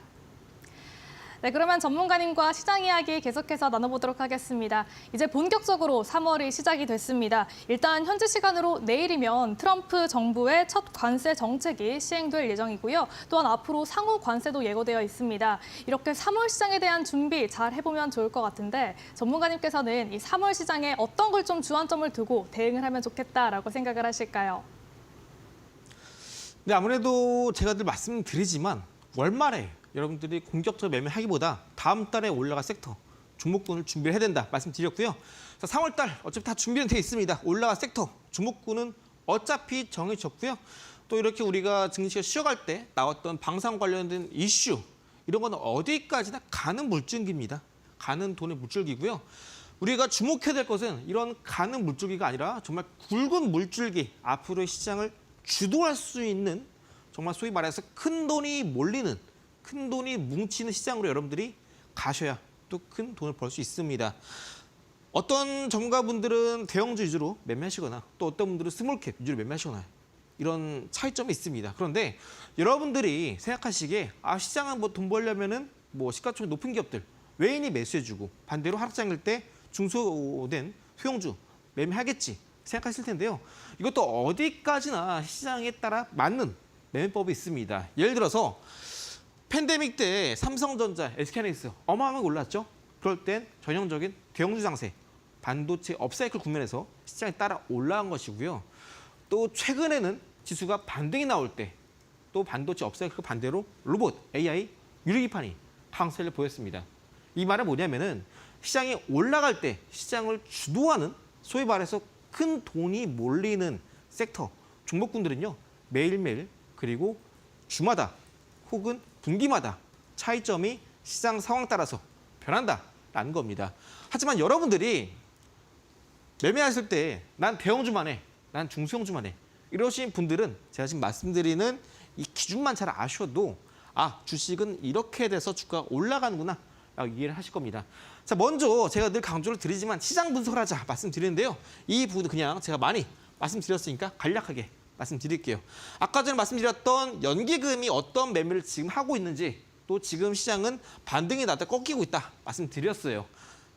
네, 그러면 전문가님과 시장 이야기 계속해서 나눠보도록 하겠습니다. 이제 본격적으로 3월이 시작이 됐습니다. 일단 현지 시간으로 내일이면 트럼프 정부의 첫 관세 정책이 시행될 예정이고요. 또한 앞으로 상호 관세도 예고되어 있습니다. 이렇게 3월 시장에 대한 준비 잘 해보면 좋을 것 같은데 전문가님께서는 이 3월 시장에 어떤 걸 좀 주안점을 두고 대응을 하면 좋겠다라고 생각을 하실까요? 네, 아무래도 제가 늘 말씀드리지만 월말에 여러분들이 공격적으로 매매하기보다 다음 달에 올라갈 섹터, 종목군을 준비해야 된다 말씀드렸고요. 자, 3월 달 어차피 다 준비는 돼 있습니다. 올라갈 섹터, 종목군은 어차피 정해졌고요. 또 이렇게 우리가 증시가 쉬어갈 때 나왔던 방산 관련된 이슈, 이런 건 어디까지나 가는 물줄기입니다. 가는 돈의 물줄기고요. 우리가 주목해야 될 것은 이런 가는 물줄기가 아니라 정말 굵은 물줄기, 앞으로의 시장을 주도할 수 있는 정말 소위 말해서 큰 돈이 몰리는, 큰 돈이 뭉치는 시장으로 여러분들이 가셔야 또 큰 돈을 벌 수 있습니다. 어떤 전문가분들은 대형주 위주로 매매하시거나 또 어떤 분들은 스몰캡 위주로 매매하시거나 이런 차이점이 있습니다. 그런데 여러분들이 생각하시기에 시장은 뭐 돈 벌려면은 뭐 시가총액 높은 기업들 외인이 매수해주고 반대로 하락장일 때 중소된 소형주 매매하겠지 생각하실 텐데요. 이것도 어디까지나 시장에 따라 맞는 매매법이 있습니다. 예를 들어서 팬데믹 때 삼성전자, SK하이닉스 어마어마하게 올랐죠. 그럴 땐 전형적인 대형주 장세, 반도체 업사이클 국면에서 시장에 따라 올라간 것이고요. 또 최근에는 지수가 반등이 나올 때 또 반도체 업사이클 반대로 로봇, AI, 유리기판이 강세를 보였습니다. 이 말은 뭐냐면은 시장이 올라갈 때 시장을 주도하는 소위 말해서 큰 돈이 몰리는 섹터, 종목군들은요. 매일매일 그리고 주마다 혹은 분기마다 차이점이 시장 상황 따라서 변한다라는 겁니다. 하지만 여러분들이 매매하실 때 난 대형주만 해, 난 중소형주만 해 이러신 분들은 제가 지금 말씀드리는 이 기준만 잘 아셔도 주식은 이렇게 돼서 주가가 올라가는구나 라고 이해를 하실 겁니다. 자, 먼저 제가 늘 강조를 드리지만 시장 분석을 하자 말씀드리는데요. 이 부분은 그냥 제가 많이 말씀드렸으니까 간략하게 말씀드릴게요. 아까 전에 말씀드렸던 연기금이 어떤 매매를 지금 하고 있는지 또 지금 시장은 반등이 나다 꺾이고 있다 말씀드렸어요.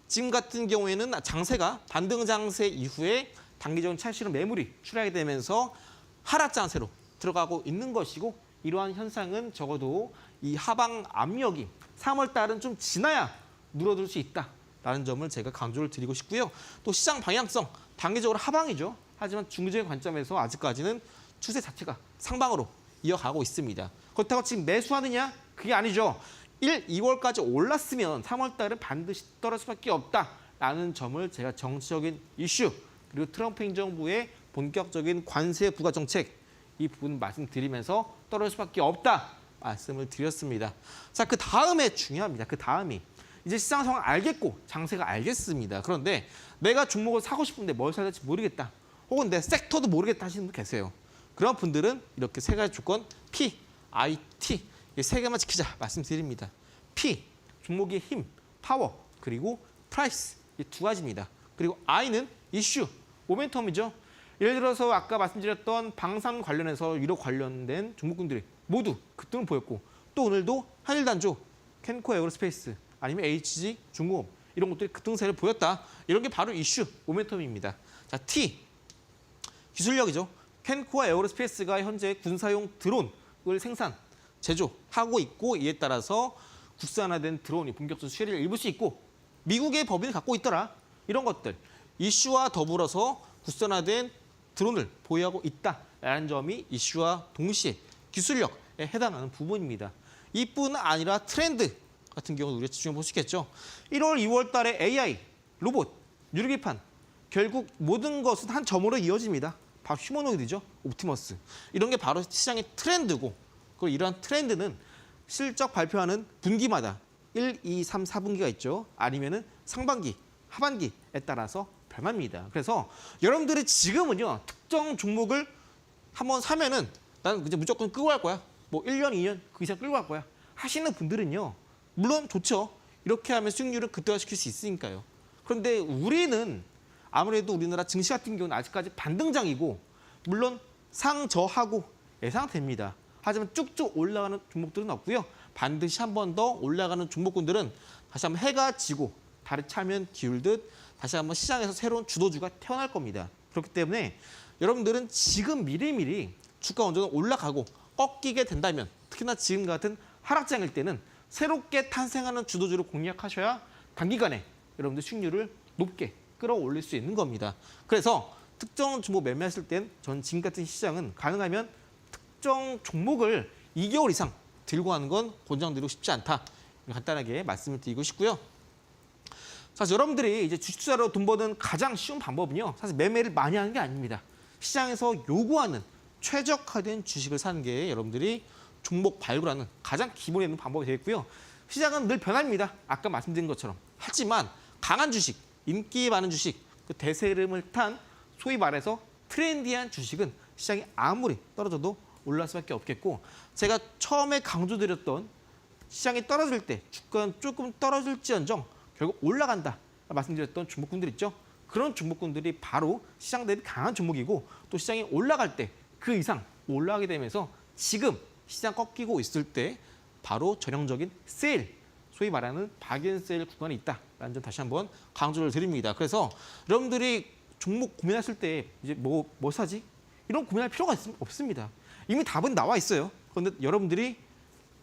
지금 같은 경우에는 장세가 반등 장세 이후에 단기적인 차익실현 매물이 출하게 되면서 하락 장세로 들어가고 있는 것이고 이러한 현상은 적어도 이 하방 압력이 3월 달은 좀 지나야 누러들 수 있다라는 점을 제가 강조를 드리고 싶고요. 또 시장 방향성 단기적으로 하방이죠. 하지만 중기적인 관점에서 아직까지는 추세 자체가 상방으로 이어가고 있습니다. 그렇다고 지금 매수하느냐? 그게 아니죠. 2월까지 올랐으면 3월 달은 반드시 떨어질 수밖에 없다라는 점을 제가 정치적인 이슈 그리고 트럼프 행정부의 본격적인 관세 부과 정책 이 부분 말씀드리면서 떨어질 수밖에 없다 말씀을 드렸습니다. 자, 그 다음에 중요합니다. 그 다음이 이제 시장 상황 알겠고 장세가 알겠습니다. 그런데 내가 종목을 사고 싶은데 뭘 사야 될지 모르겠다. 혹은 내 섹터도 모르겠다 하시는 분 계세요. 그런 분들은 이렇게 세 가지 조건 P, I, T 이 세 개만 지키자 말씀드립니다. P, 종목의 힘, 파워, 그리고 프라이스 이 두 가지입니다. 그리고 I는 이슈, 모멘텀이죠. 예를 들어서 아까 말씀드렸던 방산 관련해서 유럽 관련된 종목군들이 모두 급등을 보였고 또 오늘도 한일단조, 캔코 에어로스페이스 아니면 HG 중공업 이런 것들이 급등세를 보였다. 이런 게 바로 이슈, 모멘텀입니다. 자, T, 기술력이죠. 캔코와 에어로스페이스가 현재 군사용 드론을 생산, 제조하고 있고 이에 따라서 국산화된 드론이 본격적으로 수혜를 입을 수 있고 미국의 법인을 갖고 있더라. 이런 것들 이슈와 더불어서 국산화된 드론을 보유하고 있다라는 점이 이슈와 동시에 기술력에 해당하는 부분입니다. 이뿐 아니라 트렌드 같은 경우는 우리가 집중해 볼 수 있겠죠. 1월, 2월 달에 AI, 로봇, 유리기판 결국 모든 것은 한 점으로 이어집니다. 바로 휴머노이드죠. 옵티머스. 이런 게 바로 시장의 트렌드고 그리고 이러한 트렌드는 실적 발표하는 분기마다 1, 2, 3, 4분기가 있죠. 아니면은 상반기, 하반기에 따라서 변합니다. 그래서 여러분들이 지금은요. 특정 종목을 한번 사면은 나는 이제 무조건 끌고 갈 거야. 뭐 1년, 2년 그 이상 끌고 갈 거야. 하시는 분들은요. 물론 좋죠. 이렇게 하면 수익률을 극대화시킬 수 있으니까요. 그런데 우리는 아무래도 우리나라 증시 같은 경우는 아직까지 반등장이고 물론 상저하고 예상됩니다. 하지만 쭉쭉 올라가는 종목들은 없고요. 반드시 한 번 더 올라가는 종목군들은 다시 한번 해가 지고 달이 차면 기울듯 다시 한번 시장에서 새로운 주도주가 태어날 겁니다. 그렇기 때문에 여러분들은 지금 미리미리 주가 원전은 올라가고 꺾이게 된다면 특히나 지금 같은 하락장일 때는 새롭게 탄생하는 주도주를 공략하셔야 단기간에 여러분들 수익률을 높게 끌어올릴 수 있는 겁니다. 그래서 특정 종목 매매했을 땐 전 지금 같은 시장은 가능하면 특정 종목을 2개월 이상 들고 가는 건 권장드리고 싶지 않다. 간단하게 말씀을 드리고 싶고요. 사실 여러분들이 이제 주식 투자로 돈 버는 가장 쉬운 방법은요. 사실 매매를 많이 하는 게 아닙니다. 시장에서 요구하는 최적화된 주식을 사는 게 여러분들이 종목 발굴하는 가장 기본에 있는 방법이 되겠고요. 시장은 늘 변합니다. 아까 말씀드린 것처럼. 하지만 강한 주식, 인기 많은 주식, 그 대세름을 탄 소위 말해서 트렌디한 주식은 시장이 아무리 떨어져도 올라갈 수밖에 없겠고 제가 처음에 강조드렸던 시장이 떨어질 때 주가는 조금 떨어질지언정 결국 올라간다 말씀드렸던 종목군들 있죠. 그런 종목군들이 바로 시장 대비 강한 종목이고 또 시장이 올라갈 때 그 이상 올라가게 되면서 지금 시장 꺾이고 있을 때 바로 전형적인 세일, 소위 말하는 박연 세일 구간이 있다라는 점 다시 한번 강조를 드립니다. 그래서 여러분들이 종목 고민하실 때 이제 뭐 사지? 이런 고민할 필요가 없습니다. 이미 답은 나와 있어요. 그런데 여러분들이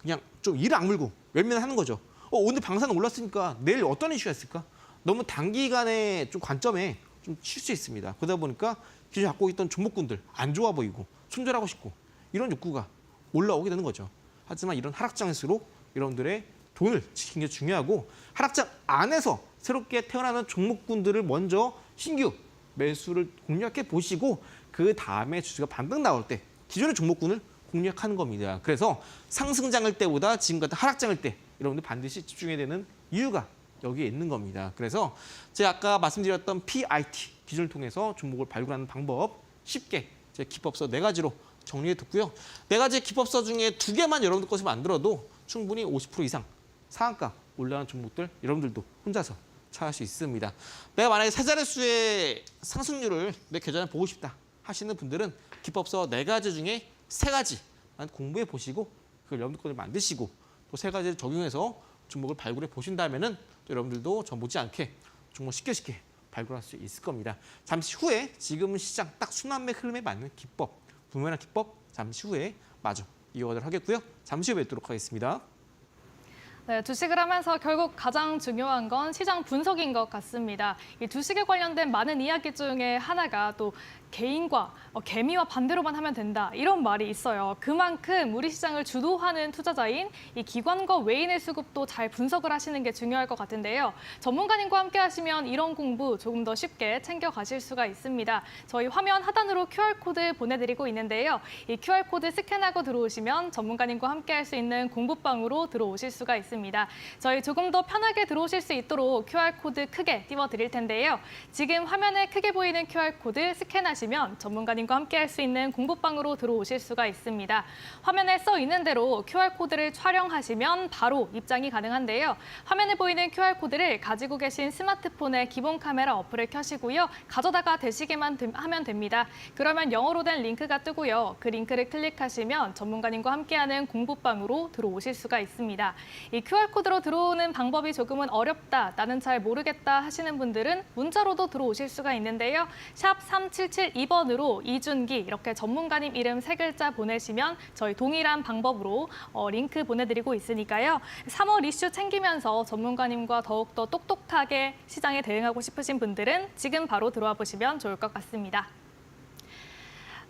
그냥 좀 이를 악물고 외면하는 거죠. 오늘 방사능 올랐으니까 내일 어떤 이슈가 있을까? 너무 단기간의 좀 관점에 좀 칠 수 있습니다. 그러다 보니까 기존에 갖고 있던 종목군들 안 좋아 보이고 손절하고 싶고 이런 욕구가 올라오게 되는 거죠. 하지만 이런 하락장일수록 여러분들의 돈을 지키는 게 중요하고 하락장 안에서 새롭게 태어나는 종목군들을 먼저 신규 매수를 공략해 보시고 그 다음에 주주가 반등 나올 때 기존의 종목군을 공략하는 겁니다. 그래서 상승장일 때보다 지금 같은 하락장일 때 여러분들 반드시 집중해야 되는 이유가 여기에 있는 겁니다. 그래서 제가 아까 말씀드렸던 PIT 기준을 통해서 종목을 발굴하는 방법 쉽게 제 기법서 4가지로 정리해뒀고요. 4가지 기법서 중에 2개만 여러분들 것을 만들어도 충분히 50% 이상 상한가 올라가는 종목들 여러분들도 혼자서 찾을 수 있습니다. 내가 만약에 세 자릿수의 상승률을 내 계좌에 보고 싶다 하시는 분들은 기법서 4가지 중에 3가지만 공부해 보시고 그걸 여러분들 것을 만드시고 또 3가지를 적용해서 종목을 발굴해 보신다면은 또 여러분들도 저 못지않게 종목 쉽게 발굴할 수 있을 겁니다. 잠시 후에 지금 시장 딱 순환매 흐름에 맞는 기법, 분명한 기법 잠시 후에 마저 이어가도록 하겠고요. 잠시 후에 뵙도록 하겠습니다. 네, 주식을 하면서 결국 가장 중요한 건 시장 분석인 것 같습니다. 이 주식에 관련된 많은 이야기 중에 하나가 또 개인과 개미와 반대로만 하면 된다 이런 말이 있어요. 그만큼 우리 시장을 주도하는 투자자인 이 기관과 외인의 수급도 잘 분석을 하시는 게 중요할 것 같은데요. 전문가님과 함께 하시면 이런 공부 조금 더 쉽게 챙겨가실 수가 있습니다. 저희 화면 하단으로 QR코드 보내드리고 있는데요. 이 QR코드 스캔하고 들어오시면 전문가님과 함께 할 수 있는 공부방으로 들어오실 수가 있습니다. 저희 조금 더 편하게 들어오실 수 있도록 QR코드 크게 띄워드릴 텐데요. 지금 화면에 크게 보이는 QR코드 스캔하시면 전문가님과 함께 할 수 있는 공부방으로 들어오실 수가 있습니다. 화면에 써 있는 대로 QR코드를 촬영하시면 바로 입장이 가능한데요. 화면에 보이는 QR코드를 가지고 계신 스마트폰의 기본 카메라 어플을 켜시고요. 가져다가 대시기만 하면 됩니다. 그러면 영어로 된 링크가 뜨고요. 그 링크를 클릭하시면 전문가님과 함께하는 공부방으로 들어오실 수가 있습니다. 이 QR코드로 들어오는 방법이 조금은 어렵다, 나는 잘 모르겠다 하시는 분들은 문자로도 들어오실 수가 있는데요. 샵 3779 0772번으로 이준기 이렇게 전문가님 이름 3글자 보내시면 저희 동일한 방법으로 링크 보내드리고 있으니까요. 3월 이슈 챙기면서 전문가님과 더욱더 똑똑하게 시장에 대응하고 싶으신 분들은 지금 바로 들어와 보시면 좋을 것 같습니다.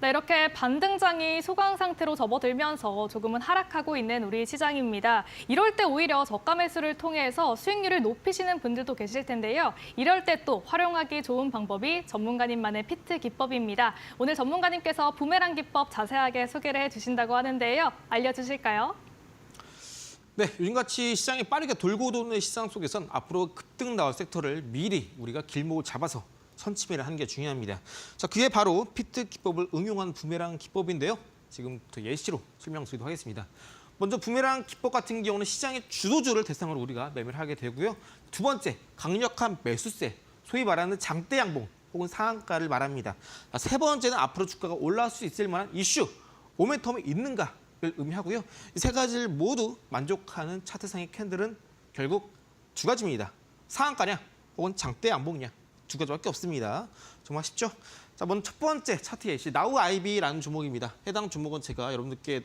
네, 이렇게 반등장이 소강 상태로 접어들면서 조금은 하락하고 있는 우리 시장입니다. 이럴 때 오히려 저가 매수를 통해서 수익률을 높이시는 분들도 계실 텐데요. 이럴 때 또 활용하기 좋은 방법이 전문가님만의 피트 기법입니다. 오늘 전문가님께서 부메랑 기법 자세하게 소개를 해주신다고 하는데요. 알려주실까요? 네, 요즘같이 시장이 빠르게 돌고 도는 시장 속에선 앞으로 급등 나올 섹터를 미리 우리가 길목을 잡아서 선취매를 하는 게 중요합니다. 자, 그게 바로 피트 기법을 응용한 부메랑 기법인데요. 지금부터 예시로 설명드리도록 하겠습니다. 먼저 부메랑 기법 같은 경우는 시장의 주도주를 대상으로 우리가 매매를 하게 되고요. 두 번째, 강력한 매수세, 소위 말하는 장대 양봉 혹은 상한가를 말합니다. 자, 세 번째는 앞으로 주가가 올라올 수 있을 만한 이슈, 모멘텀이 있는가를 의미하고요. 이 세 가지를 모두 만족하는 차트상의 캔들은 결국 두 가지입니다. 상한가냐 혹은 장대 양봉이냐. 두 가지밖에 없습니다. 정말 쉽죠? 자, 먼저 첫 번째 차트 예시, 나우 아이비라는 종목입니다. 해당 종목은 제가 여러분들께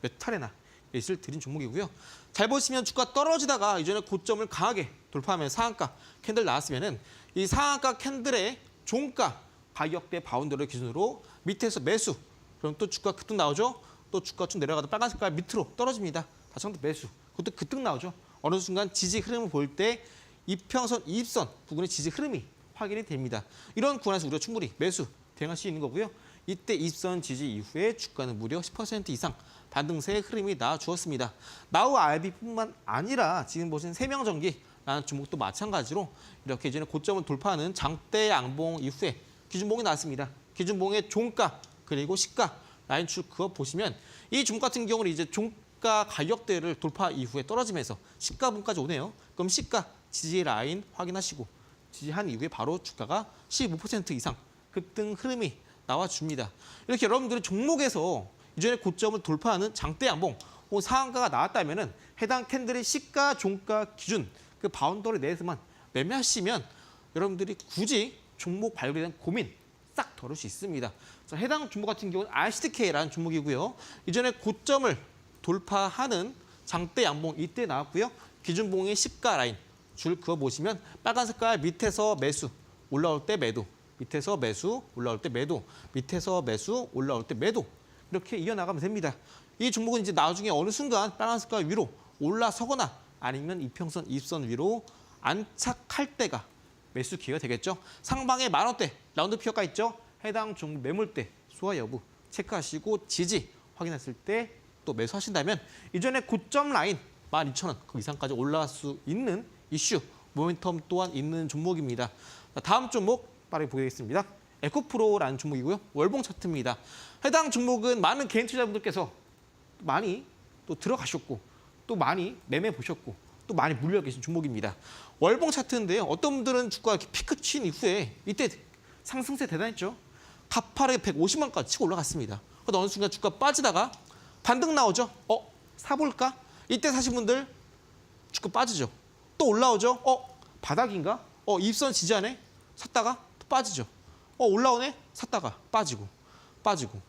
몇 차례나 예시를 드린 종목이고요. 잘 보시면 주가 떨어지다가 이전에 고점을 강하게 돌파하면서 상한가 캔들 나왔으면은 이 상한가 캔들의 종가 가격대 바운더를 기준으로 밑에서 매수. 그럼 또 주가 급등 나오죠? 또 주가 쭉 내려가다 빨간 색깔 밑으로 떨어집니다. 다시 한번 매수. 그것도 급등 나오죠. 어느 순간 지지 흐름을 볼 때 이평선, 이입선 부근의 지지 흐름이 확인이 됩니다. 이런 구간에서 우리가 충분히 매수 대응할 수 있는 거고요. 이때 입선 지지 이후에 주가는 무려 10% 이상 반등세의 흐름이 나와주었습니다. 나우 RB뿐만 아니라 지금 보시는 세명전기라는 종목도 마찬가지로 이렇게 이제는 고점을 돌파하는 장대 양봉 이후에 기준봉이 나왔습니다. 기준봉의 종가 그리고 시가 라인축 그거 보시면 이 종가 같은 경우는 이제 종가 가격대를 돌파 이후에 떨어지면서 시가분까지 오네요. 그럼 시가 지지 라인 확인하시고 지지한 이후에 바로 주가가 15% 이상 급등 흐름이 나와줍니다. 이렇게 여러분들이 종목에서 이전에 고점을 돌파하는 장대 양봉 혹은 상한가가 나왔다면 해당 캔들의 시가, 종가 기준 그 바운더리 내에서만 매매하시면 여러분들이 굳이 종목 발굴에 대한 고민 싹 덜을 수 있습니다. 자, 해당 종목 같은 경우는 RCDK라는 종목이고요. 이전에 고점을 돌파하는 장대 양봉 이때 나왔고요. 기준봉의 시가 라인 줄 그어 보시면 빨간 색깔 밑에서 매수, 올라올 때 매도, 밑에서 매수, 올라올 때 매도, 밑에서 매수, 올라올 때 매도 이렇게 이어나가면 됩니다. 이 종목은 이제 나중에 어느 순간 빨간 색깔 위로 올라서거나 아니면 이평선, 이입선 위로 안착할 때가 매수 기회가 되겠죠. 상방에 10,000원대 라운드 피어가 있죠. 해당 종목 매물대 소화 여부 체크하시고 지지 확인했을 때 또 매수하신다면 이전에 고점 라인 12,000원 그 이상까지 올라갈 수 있는 이슈, 모멘텀 또한 있는 종목입니다. 다음 종목 빠르게 보겠습니다. 에코프로라는 종목이고요. 월봉 차트입니다. 해당 종목은 많은 개인 투자자분들께서 많이 또 들어가셨고 또 많이 매매 보셨고 또 많이 물려 계신 종목입니다. 월봉 차트인데요. 어떤 분들은 주가가 이렇게 피크 친 이후에 이때 상승세 대단했죠. 가파르게 150만까지 치고 올라갔습니다. 그런데 어느 순간 주가 빠지다가 반등 나오죠. 사볼까? 이때 사신 분들 주가 빠지죠. 또 올라오죠. 바닥인가? 입선 지지하네. 샀다가 또 빠지죠. 올라오네. 샀다가 빠지고.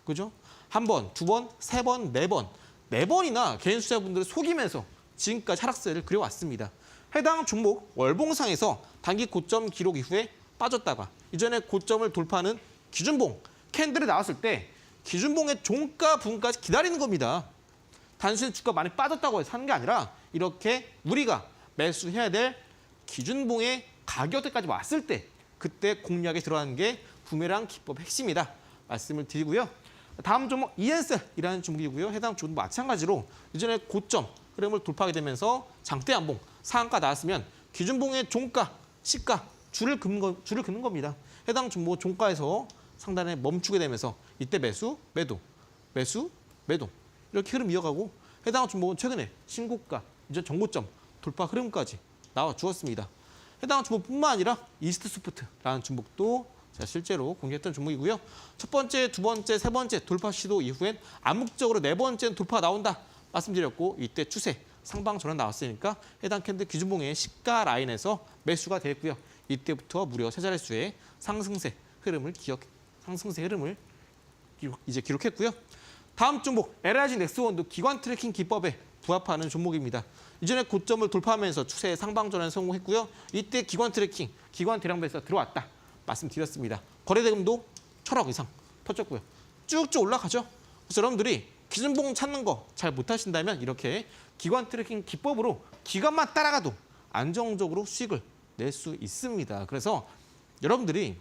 그죠? 한 번, 두 번, 세 번, 네 번. 네 번이나 개인 투자자분들을 속이면서 지금까지 하락세를 그려왔습니다. 해당 종목 월봉상에서 단기 고점 기록 이후에 빠졌다가 이전에 고점을 돌파하는 기준봉 캔들이 나왔을 때 기준봉의 종가 부분까지 기다리는 겁니다. 단순히 주가 많이 빠졌다고 해서 사는 게 아니라 이렇게 우리가 매수해야 될 기준봉의 가격대까지 왔을 때 그때 공략에 들어가는 게 부메랑 기법 핵심이다 말씀을 드리고요. 다음 종목 이엔셀이라는 종목이고요. 해당 종목 마찬가지로 이전에 고점 흐름을 돌파하게 되면서 장대 양봉 상한가 나왔으면 기준봉의 종가, 시가 줄을 긋는 겁니다. 해당 종목 종가에서 상단에 멈추게 되면서 이때 매수, 매도, 매수, 매도 이렇게 흐름 이어가고 해당 종목은 최근에 신고가, 이전 정고점 돌파 흐름까지 나와 주었습니다. 해당 종목뿐만 아니라 이스트소프트라는 종목도 제가 실제로 공개했던 종목이고요. 첫 번째, 두 번째, 세 번째 돌파 시도 이후엔 암묵적으로 네 번째는 돌파가 나온다 말씀드렸고 이때 추세 상방 전환 나왔으니까 해당 캔들 기준봉의 시가 라인에서 매수가 됐고요. 이때부터 무려 세 자릿수의 상승세 흐름을 상승세 흐름을 기록했고요. 다음 종목 LIG 넥스원도 기관 트래킹 기법에 부합하는 종목입니다. 이전에 고점을 돌파하면서 추세의 상방전환에 성공했고요. 이때 기관 트래킹, 기관 대량배에서 들어왔다 말씀드렸습니다. 거래대금도 1,000억 이상 터졌고요. 쭉쭉 올라가죠. 그래서 여러분들이 기준봉 찾는 거 잘 못하신다면 이렇게 기관 트래킹 기법으로 기관만 따라가도 안정적으로 수익을 낼 수 있습니다. 그래서 여러분들이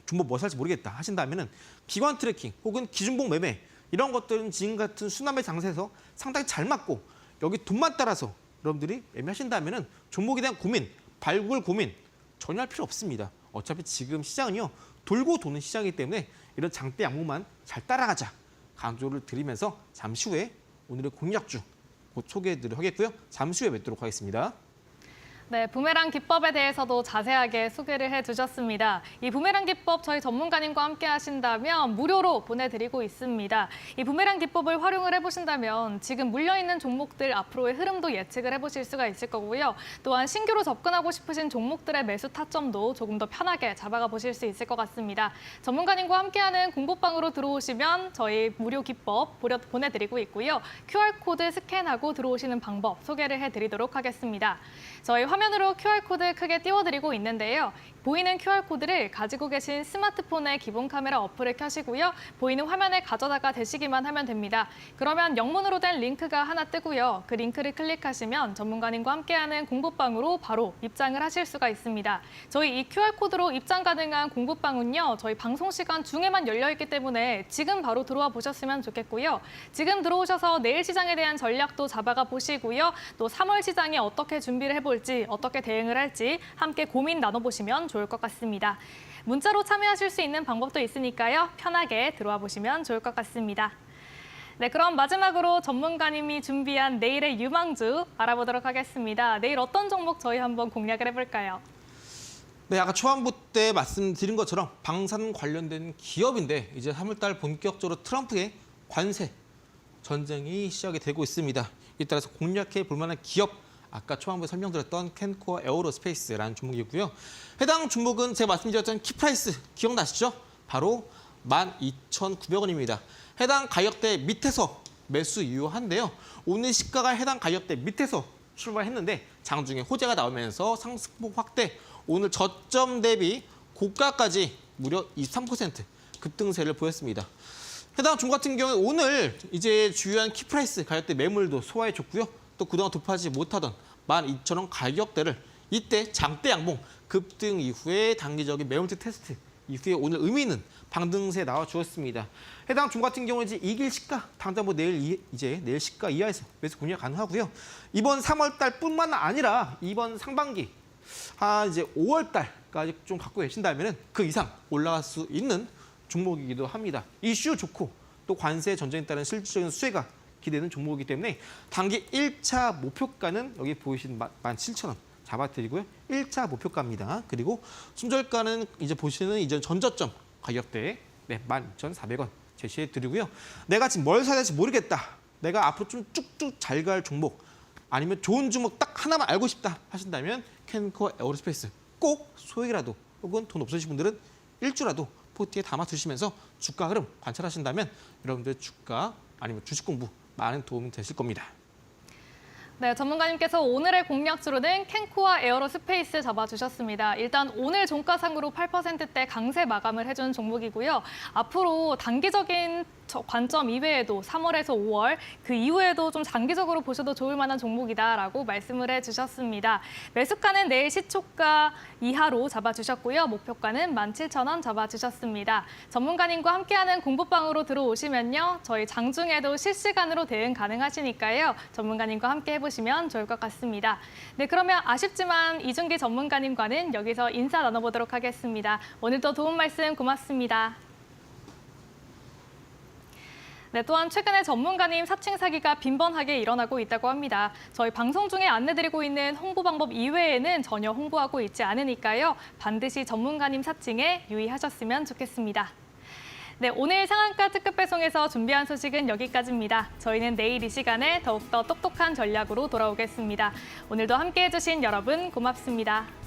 종목 뭐 살지 모르겠다 하신다면은 기관 트래킹 혹은 기준봉 매매 이런 것들은 지금 같은 순환매 장세에서 상당히 잘 맞고 여기 돈만 따라서 여러분들이 매매하신다면은 종목에 대한 고민, 발굴 고민 전혀 할 필요 없습니다. 어차피 지금 시장은요 돌고 도는 시장이기 때문에 이런 장대 양봉만 잘 따라가자 강조를 드리면서 잠시 후에 오늘의 공략주 곧 소개해드리도록 하겠고요. 잠시 후에 뵙도록 하겠습니다. 네, 부메랑 기법에 대해서도 자세하게 소개를 해주셨습니다. 이 부메랑 기법 저희 전문가님과 함께 하신다면 무료로 보내드리고 있습니다. 이 부메랑 기법을 활용을 해보신다면 지금 물려있는 종목들 앞으로의 흐름도 예측을 해보실 수가 있을 거고요. 또한 신규로 접근하고 싶으신 종목들의 매수 타점도 조금 더 편하게 잡아가 보실 수 있을 것 같습니다. 전문가님과 함께하는 공부방으로 들어오시면 저희 무료 기법 보내드리고 있고요. QR코드 스캔하고 들어오시는 방법 소개를 해드리도록 하겠습니다. 저희 화면으로 QR코드 크게 띄워드리고 있는데요. 보이는 QR코드를 가지고 계신 스마트폰의 기본 카메라 어플을 켜시고요. 보이는 화면에 가져다가 대시기만 하면 됩니다. 그러면 영문으로 된 링크가 하나 뜨고요. 그 링크를 클릭하시면 전문가님과 함께하는 공부방으로 바로 입장을 하실 수가 있습니다. 저희 이 QR코드로 입장 가능한 공부방은요. 저희 방송 시간 중에만 열려있기 때문에 지금 바로 들어와 보셨으면 좋겠고요. 지금 들어오셔서 내일 시장에 대한 전략도 잡아가 보시고요. 또 3월 시장에 어떻게 준비를 해볼지, 어떻게 대응을 할지 함께 고민 나눠보시면 좋을 것 같습니다. 문자로 참여하실 수 있는 방법도 있으니까요. 편하게 들어와 보시면 좋을 것 같습니다. 네, 그럼 마지막으로 전문가님이 준비한 내일의 유망주 알아보도록 하겠습니다. 내일 어떤 종목 저희 한번 공략을 해볼까요? 네, 아까 초안부 때 말씀드린 것처럼 방산 관련된 기업인데 이제 3월달 본격적으로 트럼프의 관세 전쟁이 시작이 되고 있습니다. 이 따라서 공략해 볼 만한 기업 아까 초반부에 설명드렸던 캔코어 에어로스페이스라는 종목이고요. 해당 종목은 제가 말씀드렸던 키프라이스 기억나시죠? 바로 12,900원입니다. 해당 가격대 밑에서 매수 유효한데요. 오늘 시가가 해당 가격대 밑에서 출발했는데 장중에 호재가 나오면서 상승폭 확대, 오늘 저점 대비 고가까지 무려 23% 급등세를 보였습니다. 해당 종목 같은 경우에 오늘 이제 주요한 키프라이스 가격대 매물도 소화해줬고요. 또 그동안 돌파하지 못하던 12,000원 가격대를 이때 장대 양봉 급등 이후에 단기적인 매물대 테스트 이후에 오늘 의미 있는 방등세 나와 주었습니다. 해당 종목 같은 경우는 이제 이길 시가 당장 뭐 내일 시가 이하에서 매수 공략 가능하고요. 이번 3월 달뿐만 아니라 이번 상반기 이제 5월 달까지 좀 갖고 계신다면은 그 이상 올라갈 수 있는 종목이기도 합니다. 이슈 좋고 또 관세 전쟁에 따른 실질적인 수혜가 기대되는 종목이기 때문에 단기 1차 목표가는 여기 보이신 17,000원 잡아드리고요. 1차 목표가입니다. 그리고 순절가는 이제 보시는 이전 전저점 가격대 12,400원 제시해드리고요. 내가 지금 뭘 사야 될지 모르겠다. 내가 앞으로 좀 쭉쭉 잘 갈 종목 아니면 좋은 종목 딱 하나만 알고 싶다 하신다면 캔코어 에어로스페이스 꼭 소액이라도 혹은 돈 없으신 분들은 일주라도 포트에 담아 두시면서 주가 흐름 관찰하신다면 여러분들 주가 아니면 주식 공부 많은 도움이 되실 겁니다. 네, 전문가님께서 오늘의 공략주로는 캔코어 에어로스페이스 잡아주셨습니다. 일단 오늘 종가상으로 8%대 강세 마감을 해준 종목이고요. 앞으로 단기적인 관점 이외에도 3월에서 5월 그 이후에도 좀 장기적으로 보셔도 좋을 만한 종목이다라고 말씀을 해주셨습니다. 매수가는 내일 시초가 이하로 잡아주셨고요. 목표가는 17,000원 잡아주셨습니다. 전문가님과 함께하는 공부방으로 들어오시면요. 저희 장중에도 실시간으로 대응 가능하시니까요. 전문가님과 함께 해보시면 좋을 것 같습니다. 네, 그러면 아쉽지만 이준기 전문가님과는 여기서 인사 나눠보도록 하겠습니다. 오늘도 도움 말씀 고맙습니다. 네, 또한 최근에 전문가님 사칭 사기가 빈번하게 일어나고 있다고 합니다. 저희 방송 중에 안내드리고 있는 홍보 방법 이외에는 전혀 홍보하고 있지 않으니까요. 반드시 전문가님 사칭에 유의하셨으면 좋겠습니다. 네, 오늘 상한가 특급 배송에서 준비한 소식은 여기까지입니다. 저희는 내일 이 시간에 더욱더 똑똑한 전략으로 돌아오겠습니다. 오늘도 함께해 주신 여러분 고맙습니다.